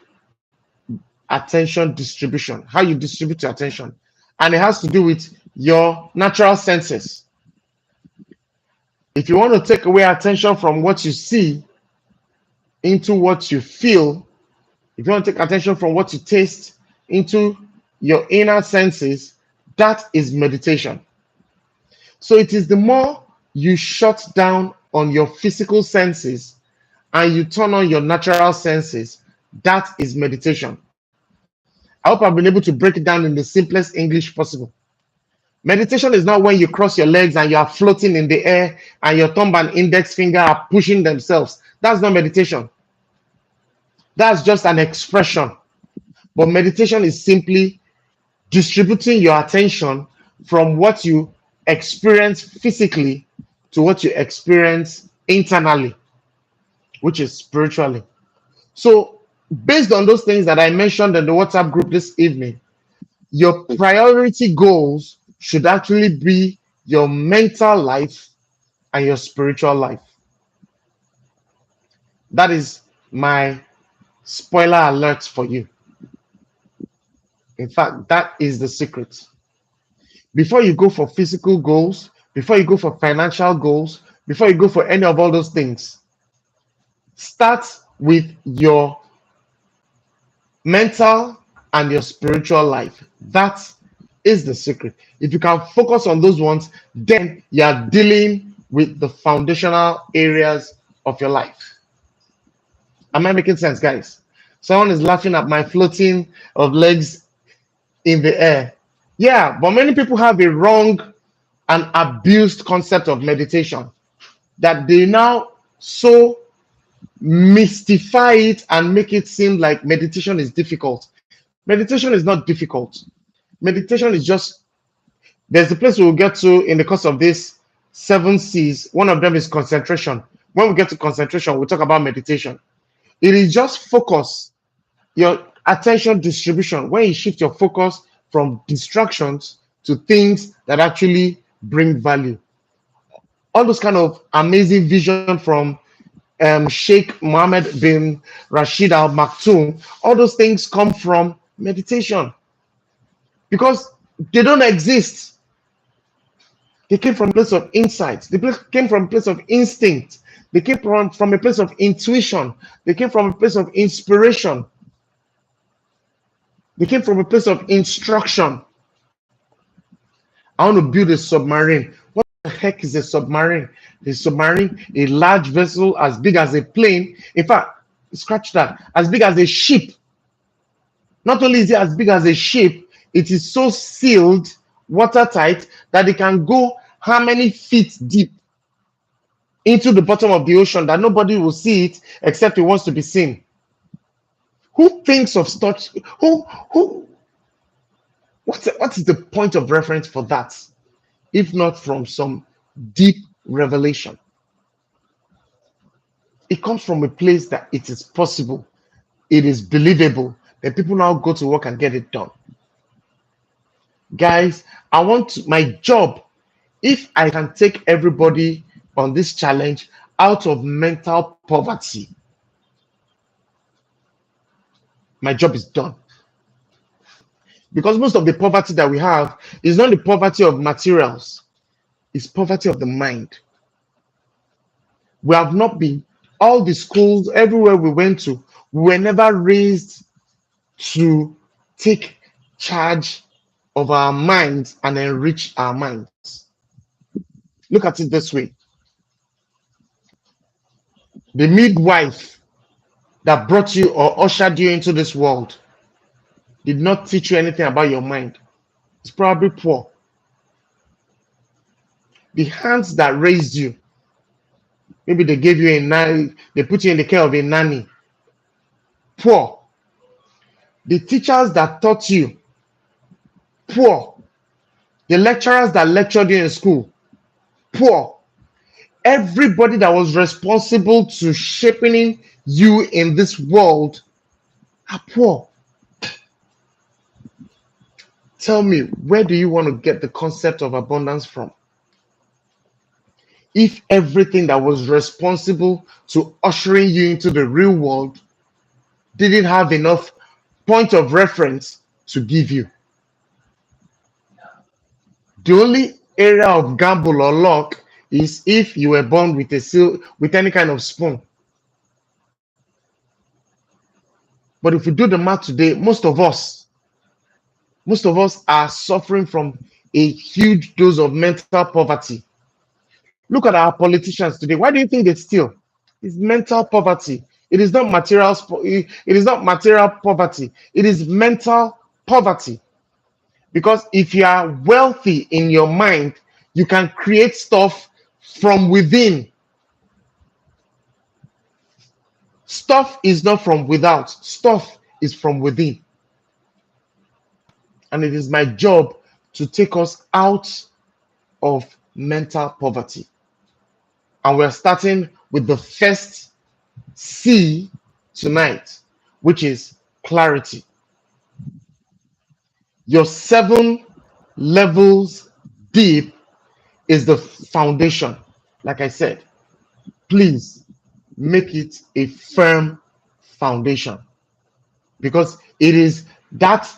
attention distribution, how you distribute your attention. And it has to do with your natural senses. If you want to take away attention from what you see into what you feel, if you want to take attention from what you taste into your inner senses, that is meditation. So it is the more you shut down on your physical senses and you turn on your natural senses, that is meditation. I hope I've been able to break it down in the simplest English possible. Meditation is not when you cross your legs and you are floating in the air and your thumb and index finger are pushing themselves. That's not meditation. That's just an expression. But meditation is simply distributing your attention from what you experience physically to what you experience internally, which is spiritually. So, based on those things that I mentioned in the WhatsApp group this evening, your priority goals should actually be your mental life and your spiritual life. That is my spoiler alert for you. In fact, that is the secret. Before you go for physical goals, before you go for financial goals, before you go for any of all those things, start with your mental and your spiritual life. That is the secret. If you can focus on those ones, then you are dealing with the foundational areas of your life. Am I making sense, guys? Someone is laughing at my floating of legs in the air. Yeah, but many people have a wrong and abused concept of meditation that they now so mystify it and make it seem like meditation is difficult. Meditation is not difficult. Meditation is just, there's a place we'll get to in the course of this 7 C's. One of them is concentration. When we get to concentration, we'll talk about meditation. It is just focus, your attention distribution, when you shift your focus from distractions to things that actually bring value. All those kind of amazing vision from Sheikh Mohammed bin Rashid Al Maktoum, all those things come from meditation because they don't exist. They came from a place of insight. Came from a place of instinct. They came from a place of intuition. They came from a place of inspiration. They came from a place of instruction. I want to build a submarine. What the heck is a submarine? A submarine, a large vessel as big as a plane. In fact, scratch that, as big as a ship. Not only is it as big as a ship, it is so sealed, watertight, that it can go how many feet deep into the bottom of the ocean that nobody will see it except it wants to be seen. Who thinks of such? Who? What is the point of reference for that, if not from some deep revelation? It comes from a place that it is possible, it is believable, that people now go to work and get it done. Guys, I want my job, if I can take everybody on this challenge out of mental poverty, my job is done. Because most of the poverty that we have is not the poverty of materials, it's poverty of the mind. We have not been, all the schools, everywhere we went to, we were never raised to take charge of our minds and enrich our minds. Look at it this way. The midwife that brought you or ushered you into this world did not teach you anything about your mind. It's probably poor. The hands that raised you, maybe they gave you a nanny, they put you in the care of a nanny. Poor. The teachers that taught you, poor. The lecturers that lectured you in school, poor. Everybody that was responsible to shaping you in this world are poor. Tell me, where do you want to get the concept of abundance from? If everything that was responsible to ushering you into the real world didn't have enough point of reference to give you. The only area of gamble or luck is if you were born with with any kind of spoon. But if we do the math today, most of us are suffering from a huge dose of mental poverty. Look at our politicians today. Why do you think they steal? It's mental poverty. It is not material. It is not material poverty. It is mental poverty. Because if you are wealthy in your mind, you can create stuff from within. Stuff is not from without. Stuff is from within. And it is my job to take us out of mental poverty. And we're starting with the first C tonight, which is clarity. Your 7 levels deep is the foundation. Like I said, please make it a firm foundation, because it is that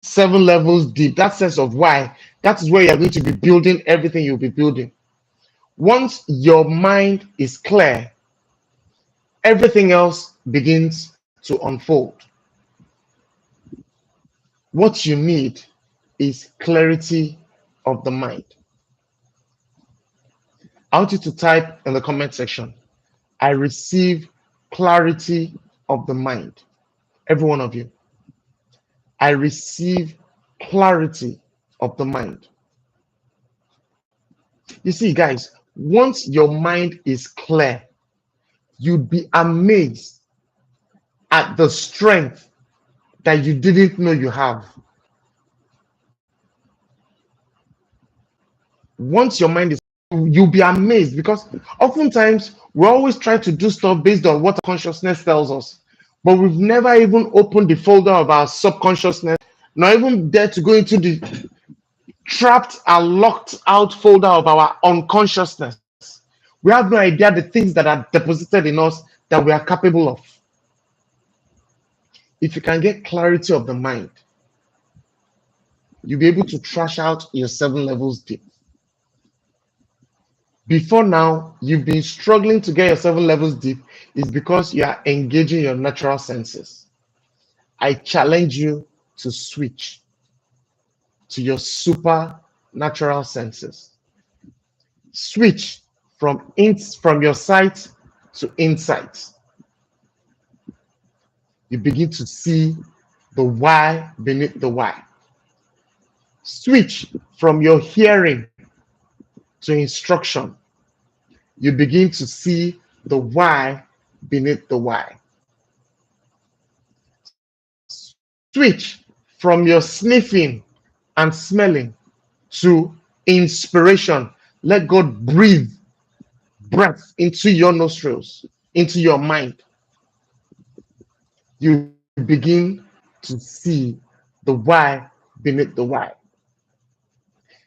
7 levels deep, that sense of why, that is where you're going to be building everything you'll be building. Once your mind is clear, everything else begins to unfold. What you need is clarity of the mind. I want you to type in the comment section, I receive clarity of the mind. Every one of you. I receive clarity of the mind. You see, guys, once your mind is clear, you'd be amazed at the strength that you didn't know you have. Once your mind is, you'll be amazed, because oftentimes we always try to do stuff based on what consciousness tells us, but we've never even opened the folder of our subconsciousness, not even dare to go into the trapped and locked out folder of our unconsciousness. We have no idea the things that are deposited in us that we are capable of. If you can get clarity of the mind, you'll be able to trash out your 7 levels deep. Before now, you've been struggling to get your 7 levels deep, is because you are engaging your natural senses. I challenge you to switch to your supernatural senses. Switch from your sight to insight. You begin to see the why beneath the why. Switch from your hearing to instruction. You begin to see the why beneath the why. Switch from your sniffing and smelling to inspiration. Let God breathe breath into your nostrils, into your mind. You begin to see the why beneath the why.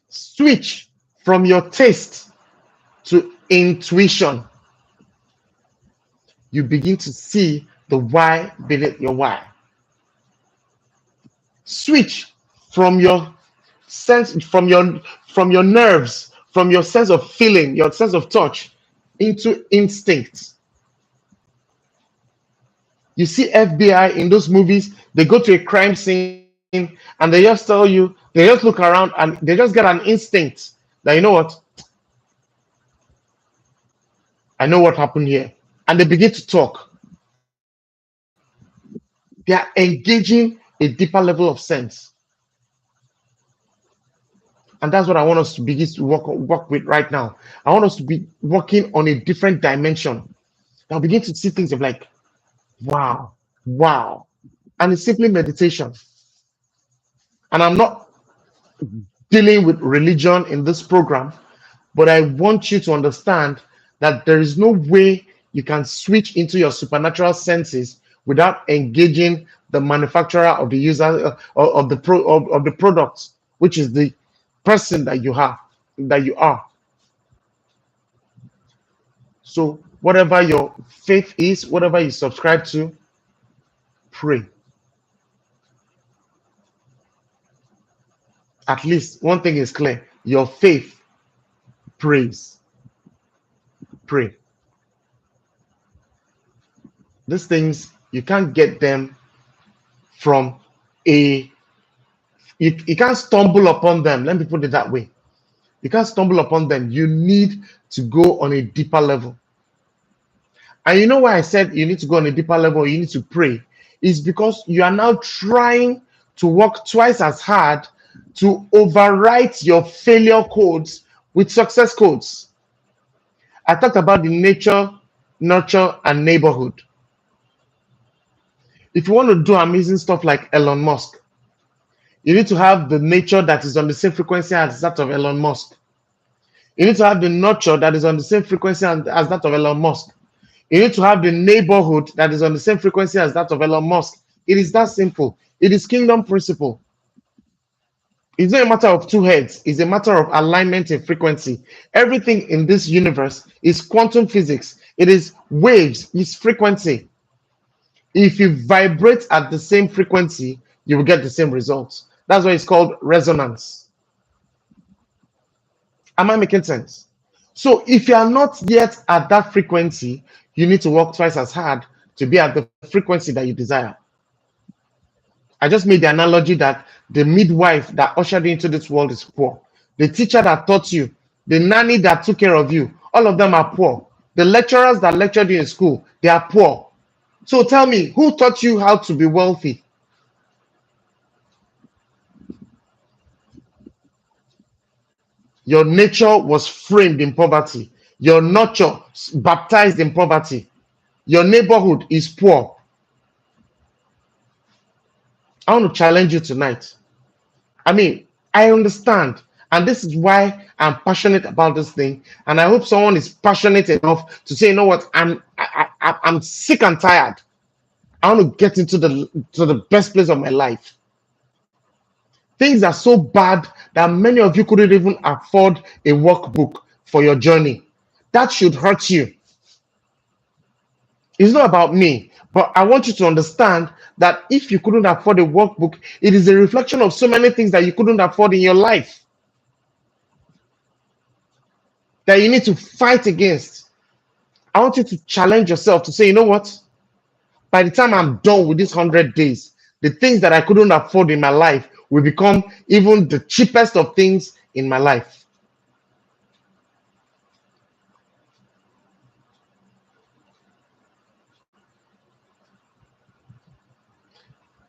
Switch from your taste to intuition. You begin to see the why beneath your why. Switch from your sense, from your nerves, from your sense of feeling, your sense of touch, into instinct. You see FBI in those movies, they go to a crime scene and they just tell you, they just look around and they just get an instinct that, you know what, I know what happened here. And they begin to talk. They are engaging a deeper level of sense. And that's what I want us to begin to work with right now. I want us to be working on a different dimension. Now begin to see things of like, wow, wow. And it's simply meditation. And I'm not dealing with religion in this program, but I want you to understand that there is no way you can switch into your supernatural senses without engaging the manufacturer of the user of the product, which is the person that you are. So whatever your faith is, whatever you subscribe to, pray. At least one thing is clear: your faith prays. Pray. These things, you can't get them from a you can't stumble upon them. Let me put it that way. You can't stumble upon them. You need to go on a deeper level. And you know why I said you need to go on a deeper level, you need to pray, is because you are now trying to work twice as hard to overwrite your failure codes with success codes. I talked about the nature, nurture, and neighborhood. If you want to do amazing stuff like Elon Musk, you need to have the nature that is on the same frequency as that of Elon Musk. You need to have the nurture that is on the same frequency as that of Elon Musk. You need to have the neighborhood that is on the same frequency as that of Elon Musk. It is that simple. It is kingdom principle. It's not a matter of two heads. It's a matter of alignment in frequency. Everything in this universe is quantum physics. It is waves. It's frequency. If you vibrate at the same frequency, you will get the same results. That's why it's called resonance. Am I making sense? So if you are not yet at that frequency, you need to work twice as hard to be at the frequency that you desire. I just made the analogy that the midwife that ushered you into this world is poor. The teacher that taught you, the nanny that took care of you, all of them are poor. The lecturers that lectured you in school, they are poor. So tell me, who taught you how to be wealthy? Your nature was framed in poverty. Your nurture baptized in poverty. Your neighborhood is poor. I want to challenge you tonight. I mean, I understand. And this is why I'm passionate about this thing. And I hope someone is passionate enough to say, you know what, I'm sick and tired. I want to get into the best place of my life. Things are so bad that many of you couldn't even afford a workbook for your journey. That should hurt you. It's not about me, but I want you to understand that if you couldn't afford a workbook, it is a reflection of so many things that you couldn't afford in your life. that you need to fight against. I want you to challenge yourself to say, you know what? By the time I'm done with these 100 days, the things that I couldn't afford in my life will become even the cheapest of things in my life.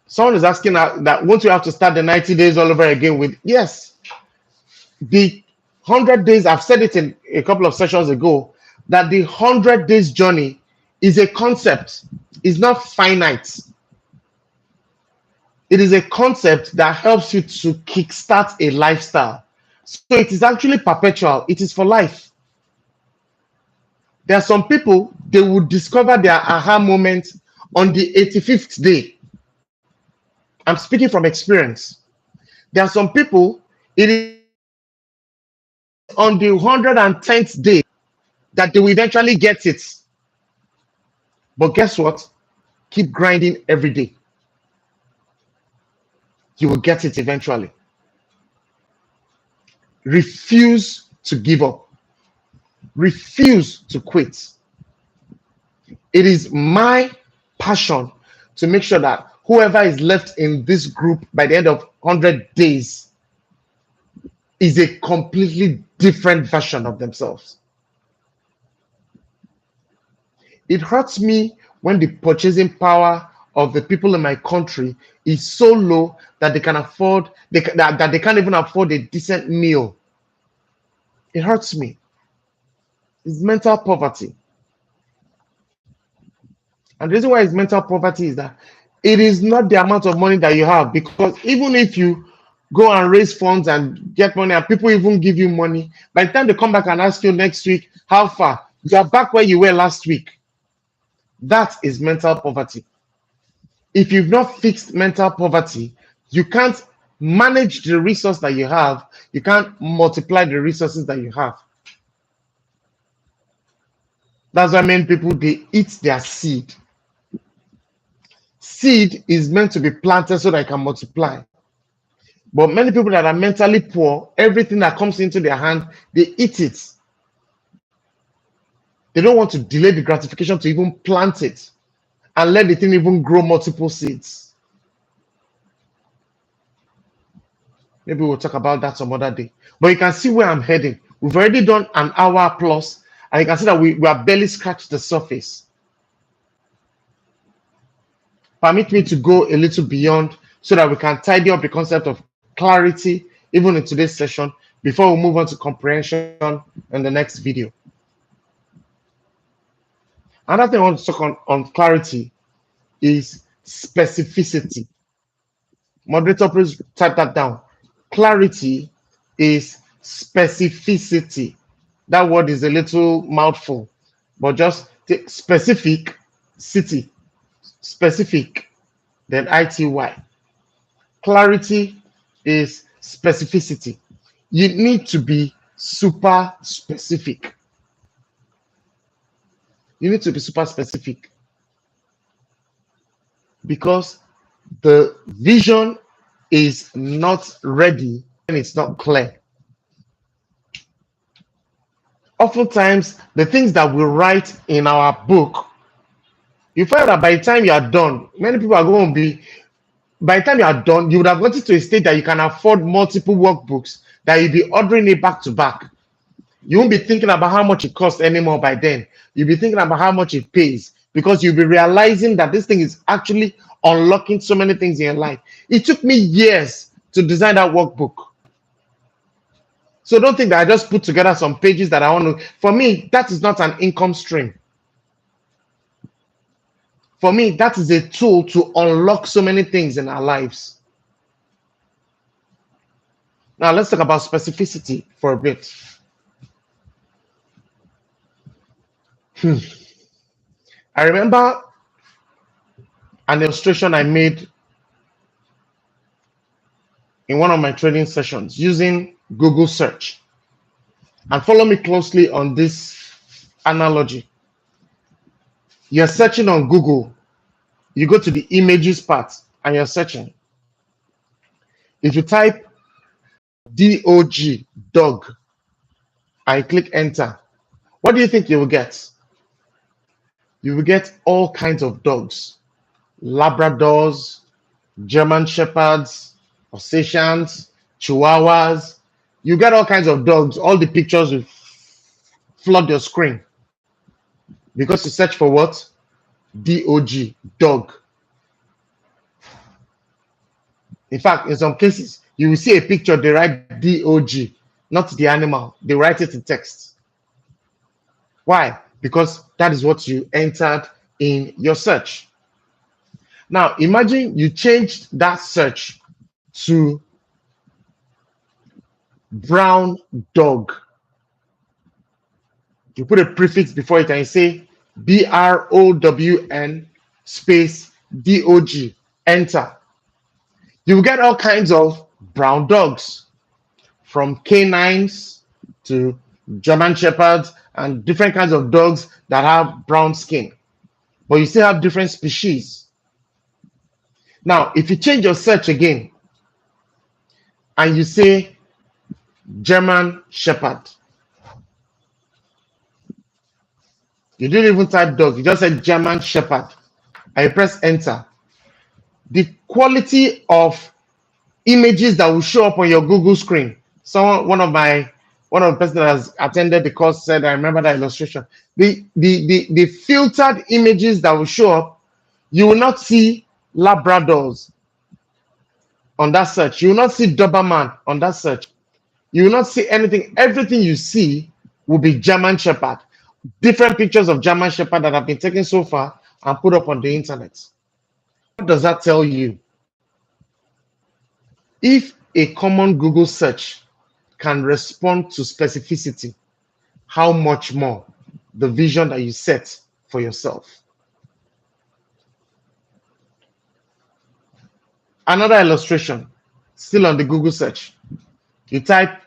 Someone is asking that won't you have to start the 90 days all over again with? Yes, the 100 days, I've said it in a couple of sessions ago, that the 100 days journey is a concept, is not finite. It is a concept that helps you to kickstart a lifestyle. So it is actually perpetual, it is for life. There are some people, they will discover their aha moment on the 85th day. I'm speaking from experience. There are some people, it is on the 110th day that they will eventually get it. But guess what? Keep grinding every day. You will get it eventually. Refuse to give up. Refuse to quit. It is my passion to make sure that whoever is left in this group by the end of 100 days is a completely different version of themselves. It hurts me when the purchasing power of the people in my country is so low that they can afford that they can't even afford a decent meal. It hurts me. It's mental poverty. And the reason why it's mental poverty is that it is not the amount of money that you have, because even if you go and raise funds and get money and people even give you money, by the time they come back and ask you next week, how far? You are back where you were last week. That is mental poverty. If you've not fixed mental poverty, you can't manage the resource that you have. You can't multiply the resources that you have. That's why many people, they eat their seed. Seed is meant to be planted so that it can multiply. But many people that are mentally poor, everything that comes into their hand, they eat it. They don't want to delay the gratification to even plant it and let the thing even grow multiple seeds. Maybe we'll talk about that some other day. But you can see where I'm heading. We've already done an hour plus, and you can see that we are barely scratched the surface. Permit me to go a little beyond so that we can tidy up the concept of clarity even in today's session before we move on to comprehension in the next video. Another thing I want to talk on clarity is specificity. Moderator, please type that down. Clarity is specificity. That word is a little mouthful, but just take specific city, specific, then ITY. Clarity is specificity. You need to be super specific. You need to be super specific because the vision is not ready and it's not clear. Oftentimes, the things that we write in our book, you find that by the time you are done, many people are going to be, by the time you are done, you would have gotten to a state that you can afford multiple workbooks, that you'll be ordering it back to back. You won't be thinking about how much it costs anymore by then. You'll be thinking about how much it pays, because you'll be realizing that this thing is actually unlocking so many things in your life. It took me years to design that workbook. So don't think that I just put together some pages that I want to. For me, that is not an income stream. For me, that is a tool to unlock so many things in our lives. Now, let's talk about specificity for a bit. I remember an illustration I made in one of my training sessions using Google search. And follow me closely on this analogy. You're searching on Google. You go to the images part and you're searching. If you type DOG, dog, I click enter. What do you think you will get? You will get all kinds of dogs, Labradors, German Shepherds, Alsatians, Chihuahuas. You get all kinds of dogs. All the pictures will flood your screen because you search for what? DOG, dog. In fact, in some cases, you will see a picture, they write DOG, not the animal. They write it in text. Why? Because that is what you entered in your search. Now, imagine you changed that search to brown dog. You put a prefix before it and you say BROWN space DOG, enter. You will get all kinds of brown dogs, from canines to German Shepherds and different kinds of dogs that have brown skin. But you still have different species. Now, if you change your search again and you say German Shepherd, you didn't even type dog, you just said German Shepherd, and you press enter. The quality of images that will show up on your Google screen. One of the person that has attended the course said, I remember that illustration. The filtered images that will show up, you will not see Labradors on that search. You will not see Doberman on that search. You will not see anything. Everything you see will be German Shepherd. Different pictures of German Shepherd that have been taken so far and put up on the internet. What does that tell you? If a common Google search can respond to specificity, how much more the vision that you set for yourself? Another illustration, still on the Google search. You type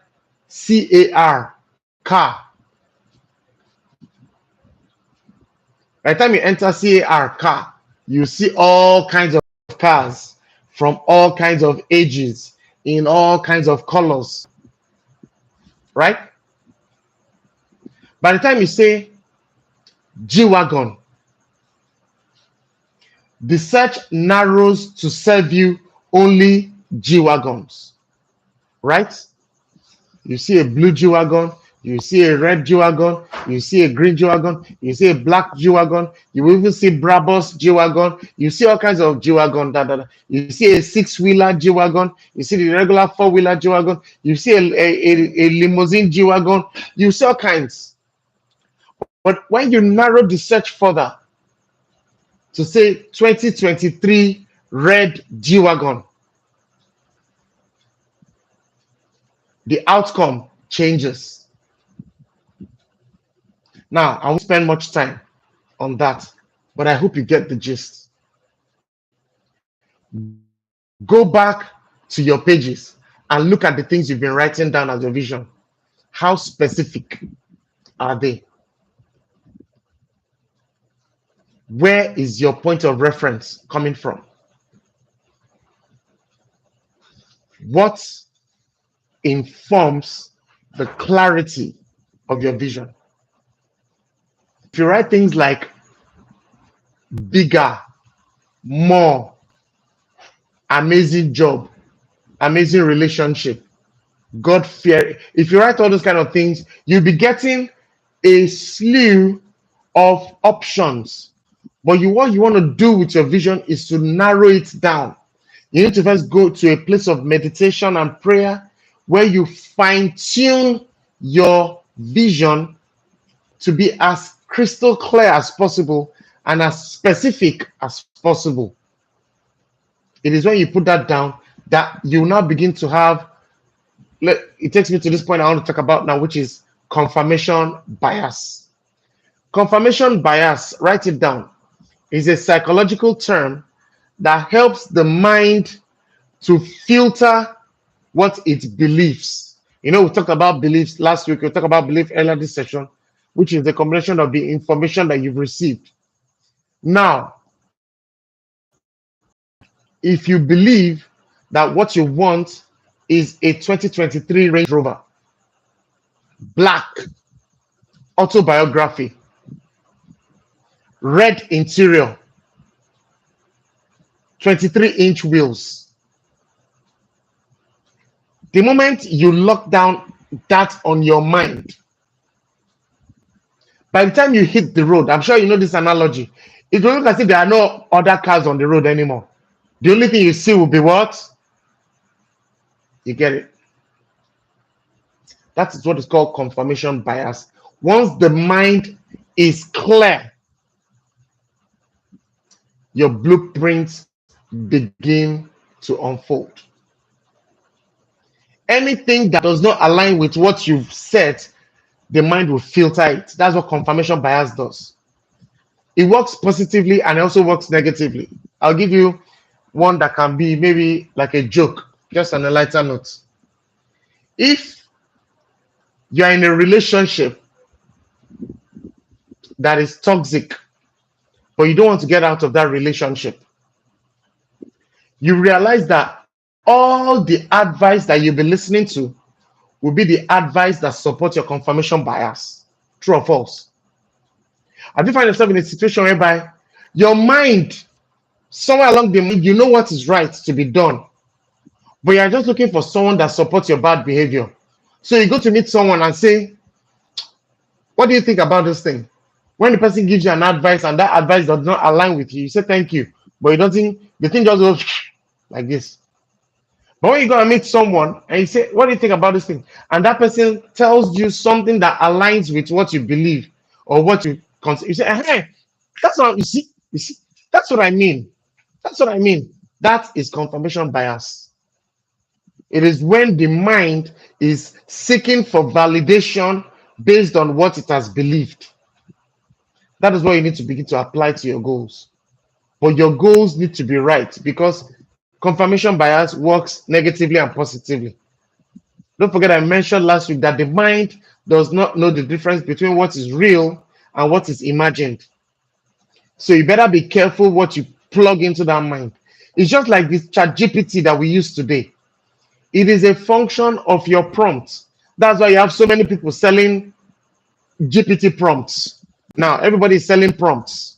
CAR, car. By the time you enter CAR, car, you see all kinds of cars from all kinds of ages, in all kinds of colors, right? By the time you say G-Wagon, the search narrows to serve you only G-Wagons, right? You see a blue G-Wagon, you see a red G-Wagon, you see a green G-Wagon, you see a black G-Wagon, you will even see Brabus G-Wagon, you see all kinds of G-Wagon, you see a six-wheeler G-Wagon, you see the regular four-wheeler G-Wagon, you see a limousine G-Wagon, you see all kinds. But when you narrow the search further to say 2023 red G-Wagon, the outcome changes. Now, I won't spend much time on that, but I hope you get the gist. Go back to your pages and look at the things you've been writing down as your vision. How specific are they? Where is your point of reference coming from? What informs the clarity of your vision? If you write things like bigger, more, amazing job, amazing relationship, God fear, if you write all those kind of things, you'll be getting a slew of options. But what you want to do with your vision is to narrow it down. You need to first go to a place of meditation and prayer where you fine-tune your vision to be as crystal clear as possible and as specific as possible. It is when you put that down that you now begin to have, it takes me to this point I want to talk about now, which is confirmation bias. Confirmation bias, write it down, is a psychological term that helps the mind to filter what it believes. You know, we talked about beliefs last week. We talked about belief earlier this session, which is the combination of the information that you've received. Now, if you believe that what you want is a 2023 Range Rover, black, autobiography, red interior, 23-inch wheels. The moment you lock down that on your mind, by the time you hit the road, I'm sure you know this analogy. It will look as if there are no other cars on the road anymore. The only thing you see will be what? You get it. That is what is called confirmation bias. Once the mind is clear, your blueprints begin to unfold. Anything that does not align with what you've said, the mind will filter it. That's what confirmation bias does. It works positively and it also works negatively. I'll give you one that can be maybe like a joke, just on a lighter note. If you're in a relationship that is toxic, but you don't want to get out of that relationship, you realize that all the advice that you'll be listening to will be the advice that supports your confirmation bias. True or false? Have you found yourself in a situation whereby your mind, somewhere along the mind, you know what is right to be done, but you're just looking for someone that supports your bad behavior? So you go to meet someone and say, what do you think about this thing? When the person gives you an advice and that advice does not align with you, you say thank you, but it doesn't, the thing just goes like this. But when you go and meet someone and you say, what do you think about this thing? And that person tells you something that aligns with what you believe or what you consider, you say, hey, that's what you see, that's what I mean. That's what I mean. That is confirmation bias. It is when the mind is seeking for validation based on what it has believed. That is what you need to begin to apply to your goals. But your goals need to be right because confirmation bias works negatively and positively. Don't forget, I mentioned last week that the mind does not know the difference between what is real and what is imagined. So you better be careful what you plug into that mind. It's just like this chat GPT that we use today. It is a function of your prompts. That's why you have so many people selling GPT prompts. Now, everybody is selling prompts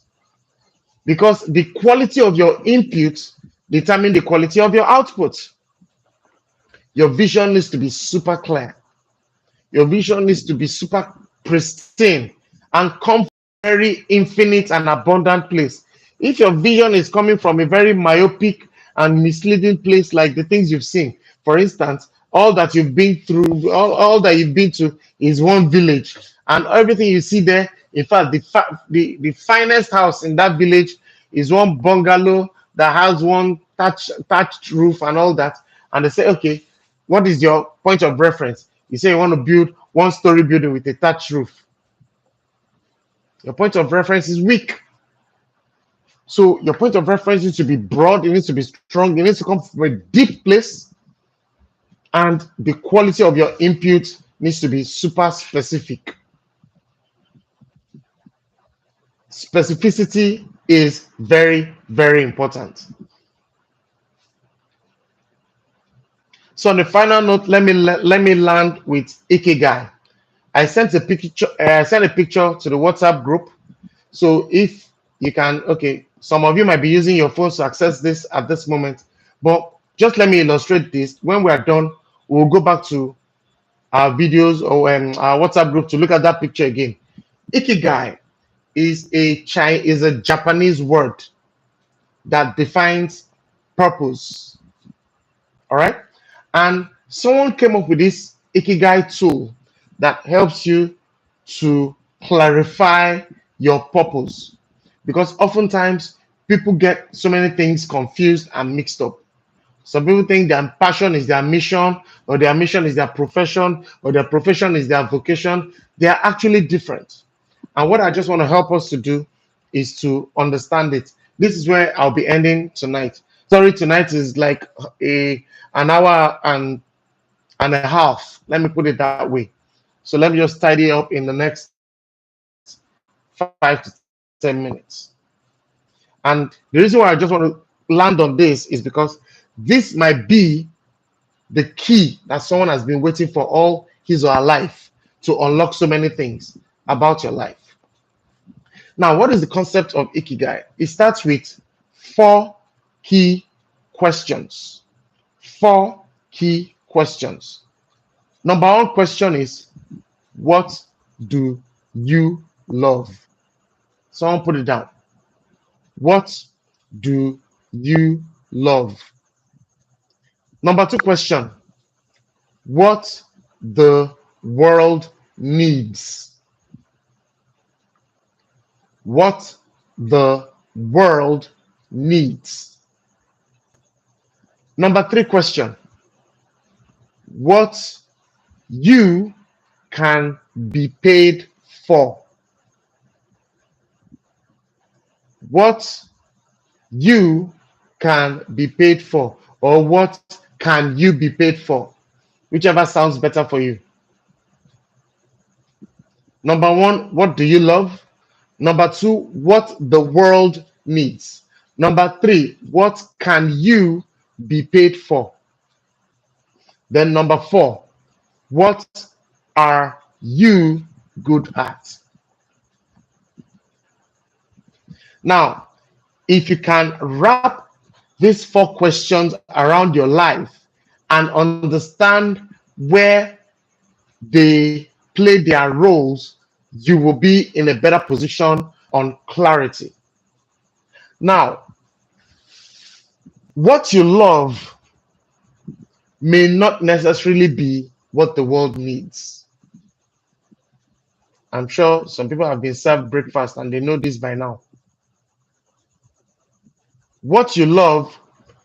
because the quality of your input determines the quality of your output. Your vision needs to be super clear. Your vision needs to be super pristine and come from a very infinite and abundant place. If your vision is coming from a very myopic and misleading place, like the things you've seen, for instance, all that you've been through, all that you've been to is one village, and everything you see there, in fact, the finest house in that village is one bungalow that has one thatched roof and all that. And they say, okay, what is your point of reference? You say you want to build one-story building with a thatched roof. Your point of reference is weak. So your point of reference needs to be broad, it needs to be strong, it needs to come from a deep place, and the quality of your input needs to be super specific. Specificity is very, very important. So on the final note, let me land with Ikigai. I sent a picture. I sent a picture to the WhatsApp group. So if you can, okay, some of you might be using your phones to access this at this moment, but just let me illustrate this. When we are done, we'll go back to our videos or our WhatsApp group to look at that picture again. Ikigai is a Japanese word that defines purpose. All right, and someone came up with this Ikigai tool that helps you to clarify your purpose, because oftentimes people get so many things confused and mixed up. Some people think their passion is their mission, or their mission is their profession, or their profession is their vocation. They are actually different. And what I just want to help us to do is to understand it. This is where I'll be ending tonight. Sorry, tonight is like an hour and a half. Let me put it that way. So let me just tidy up in the next 5 to 10 minutes. And the reason why I just want to land on this is because this might be the key that someone has been waiting for all his or her life to unlock so many things about your life. Now, what is the concept of Ikigai? It starts with four key questions. Four key questions. Number one question is, what do you love? Someone put it down. What do you love? Number two question, what the world needs. What the world needs. Number three question, what you can be paid for. What you can be paid for, or what can you be paid for, whichever sounds better for you. Number one, what do you love? Number two, what the world needs. Number three, what can you be paid for? Then number four, what are you good at? Now, if you can wrap these four questions around your life and understand where they play their roles, you will be in a better position on clarity. Now, what you love may not necessarily be what the world needs. I'm sure some people have been served breakfast and they know this by now. What you love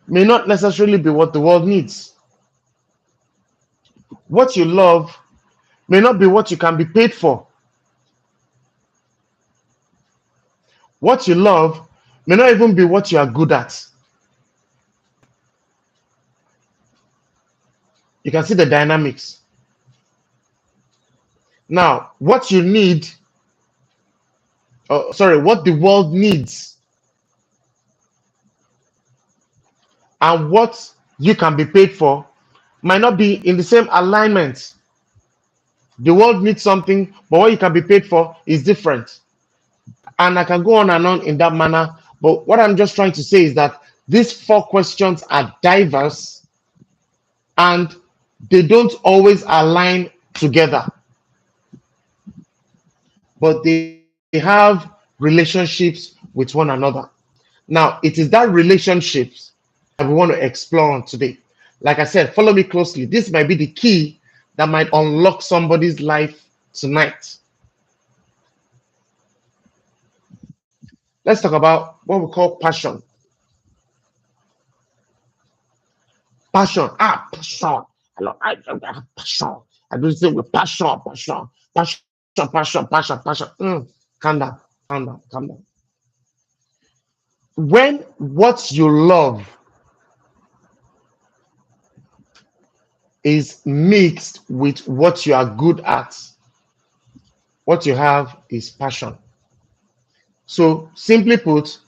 may not necessarily be what the world needs. What you love may not be what you can be paid for. What you love may not even be what you are good at. You can see the dynamics. Now, what you need, what the world needs, and what you can be paid for might not be in the same alignment. The world needs something, but what you can be paid for is different. And I can go on and on in that manner. But what I'm just trying to say is that these four questions are diverse and they don't always align together. But they have relationships with one another. Now, it is that relationships that we want to explore on today. Like I said, follow me closely. This might be the key that might unlock somebody's life tonight. Let's talk about what we call passion. Passion. Passion. I passion. I do this thing with passion. Calm down. Calm down. Calm down. When what you love is mixed with what you are good at, what you have is passion. So simply put,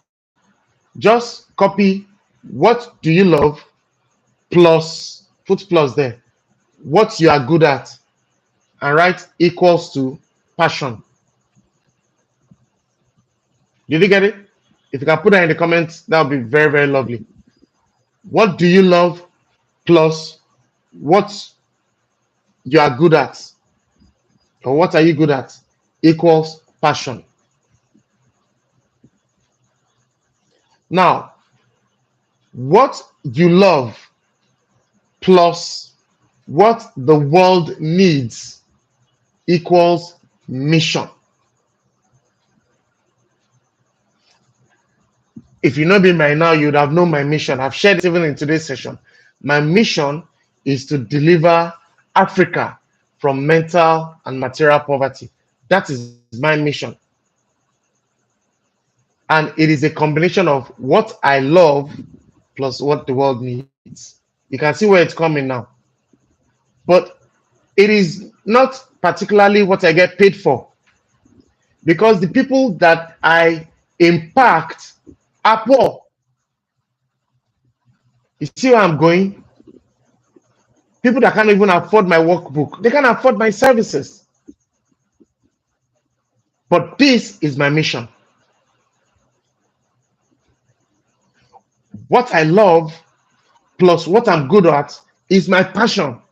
just copy what do you love plus, put plus there, what you are good at, and write equals to passion. Did you get it? If you can put that in the comments, that would be very, very lovely. What do you love plus what you are good at, or what are you good at, equals passion. Now, what you love plus what the world needs equals mission. If you know me by now, you would have known my mission. I've shared it even in today's session. My mission is to deliver Africa from mental and material poverty. That is my mission. And it is a combination of what I love plus what the world needs. You can see where it's coming now. But it is not particularly what I get paid for, because the people that I impact are poor. You see where I'm going? People that can't even afford my workbook, they can't afford my services. But this is my mission. What I love plus what I'm good at is my passion.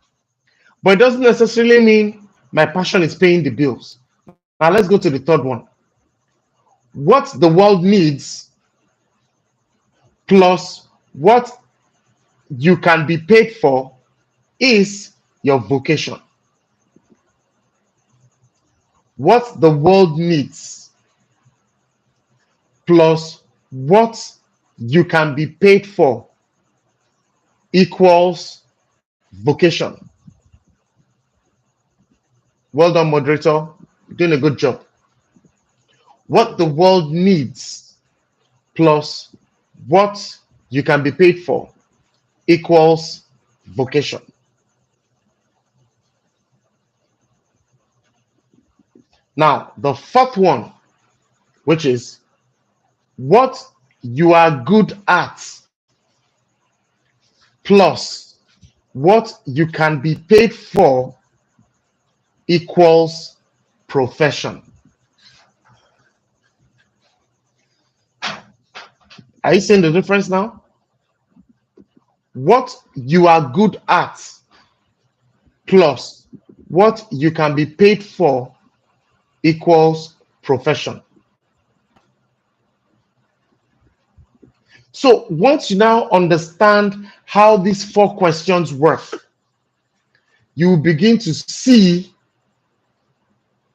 But it doesn't necessarily mean my passion is paying the bills. Now let's go to the third one. What the world needs plus what you can be paid for is your vocation. What the world needs plus what you can be paid for equals vocation. Well done, moderator. You're doing a good job. What the world needs plus what you can be paid for equals vocation. Now, the fourth one, which is what you are good at plus what you can be paid for equals profession. Are you seeing the difference now? What you are good at plus what you can be paid for equals profession. So once you now understand how these four questions work, you begin to see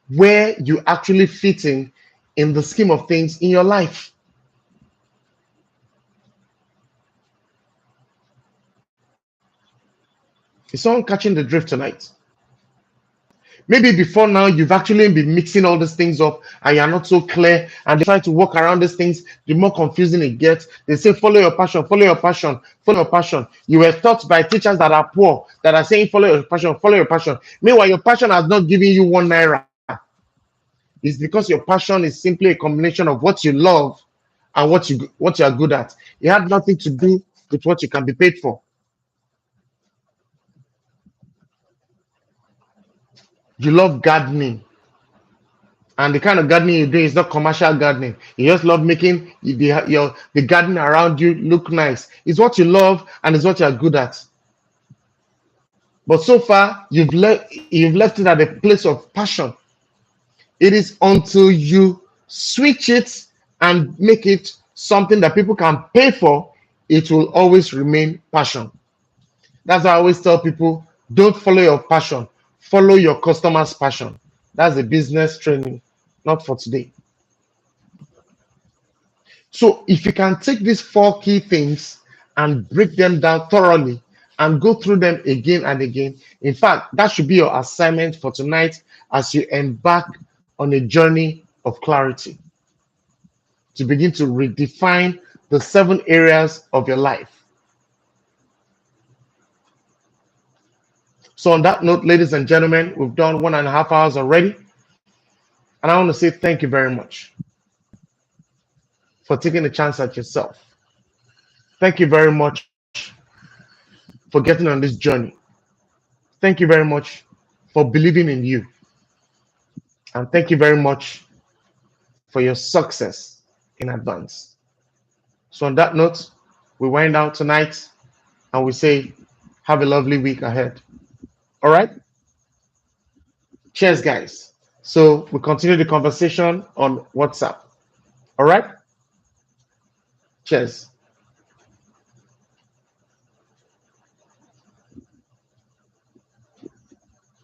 where you actually fit in the scheme of things in your life. Is someone catching the drift tonight? Maybe before now, you've actually been mixing all these things up and you're not so clear, and they try to work around these things, the more confusing it gets. They say, follow your passion, follow your passion, follow your passion. You were taught by teachers that are poor that are saying, follow your passion, follow your passion. Meanwhile, your passion has not given you 1 naira. It's because your passion is simply a combination of what you love and what you are good at. It had nothing to do with what you can be paid for. You love gardening, and the kind of gardening you do is not commercial gardening. You just love making the garden around you look nice. It's what you love and it's what you're good at. But so far, you've left it at a place of passion. It is until you switch it and make it something that people can pay for, it will always remain passion. That's why I always tell people, don't follow your passion, follow your customer's passion. That's a business training, not for today. So if you can take these four key things and break them down thoroughly and go through them again and again, in fact, that should be your assignment for tonight as you embark on a journey of clarity to begin to redefine the 7 areas of your life. So on that note, ladies and gentlemen, we've done 1.5 hours already. And I want to say thank you very much for taking a chance at yourself. Thank you very much for getting on this journey. Thank you very much for believing in you. And thank you very much for your success in advance. So on that note, we wind down tonight and we say, have a lovely week ahead. All right? Cheers, guys. So we continue the conversation on WhatsApp. All right? Cheers.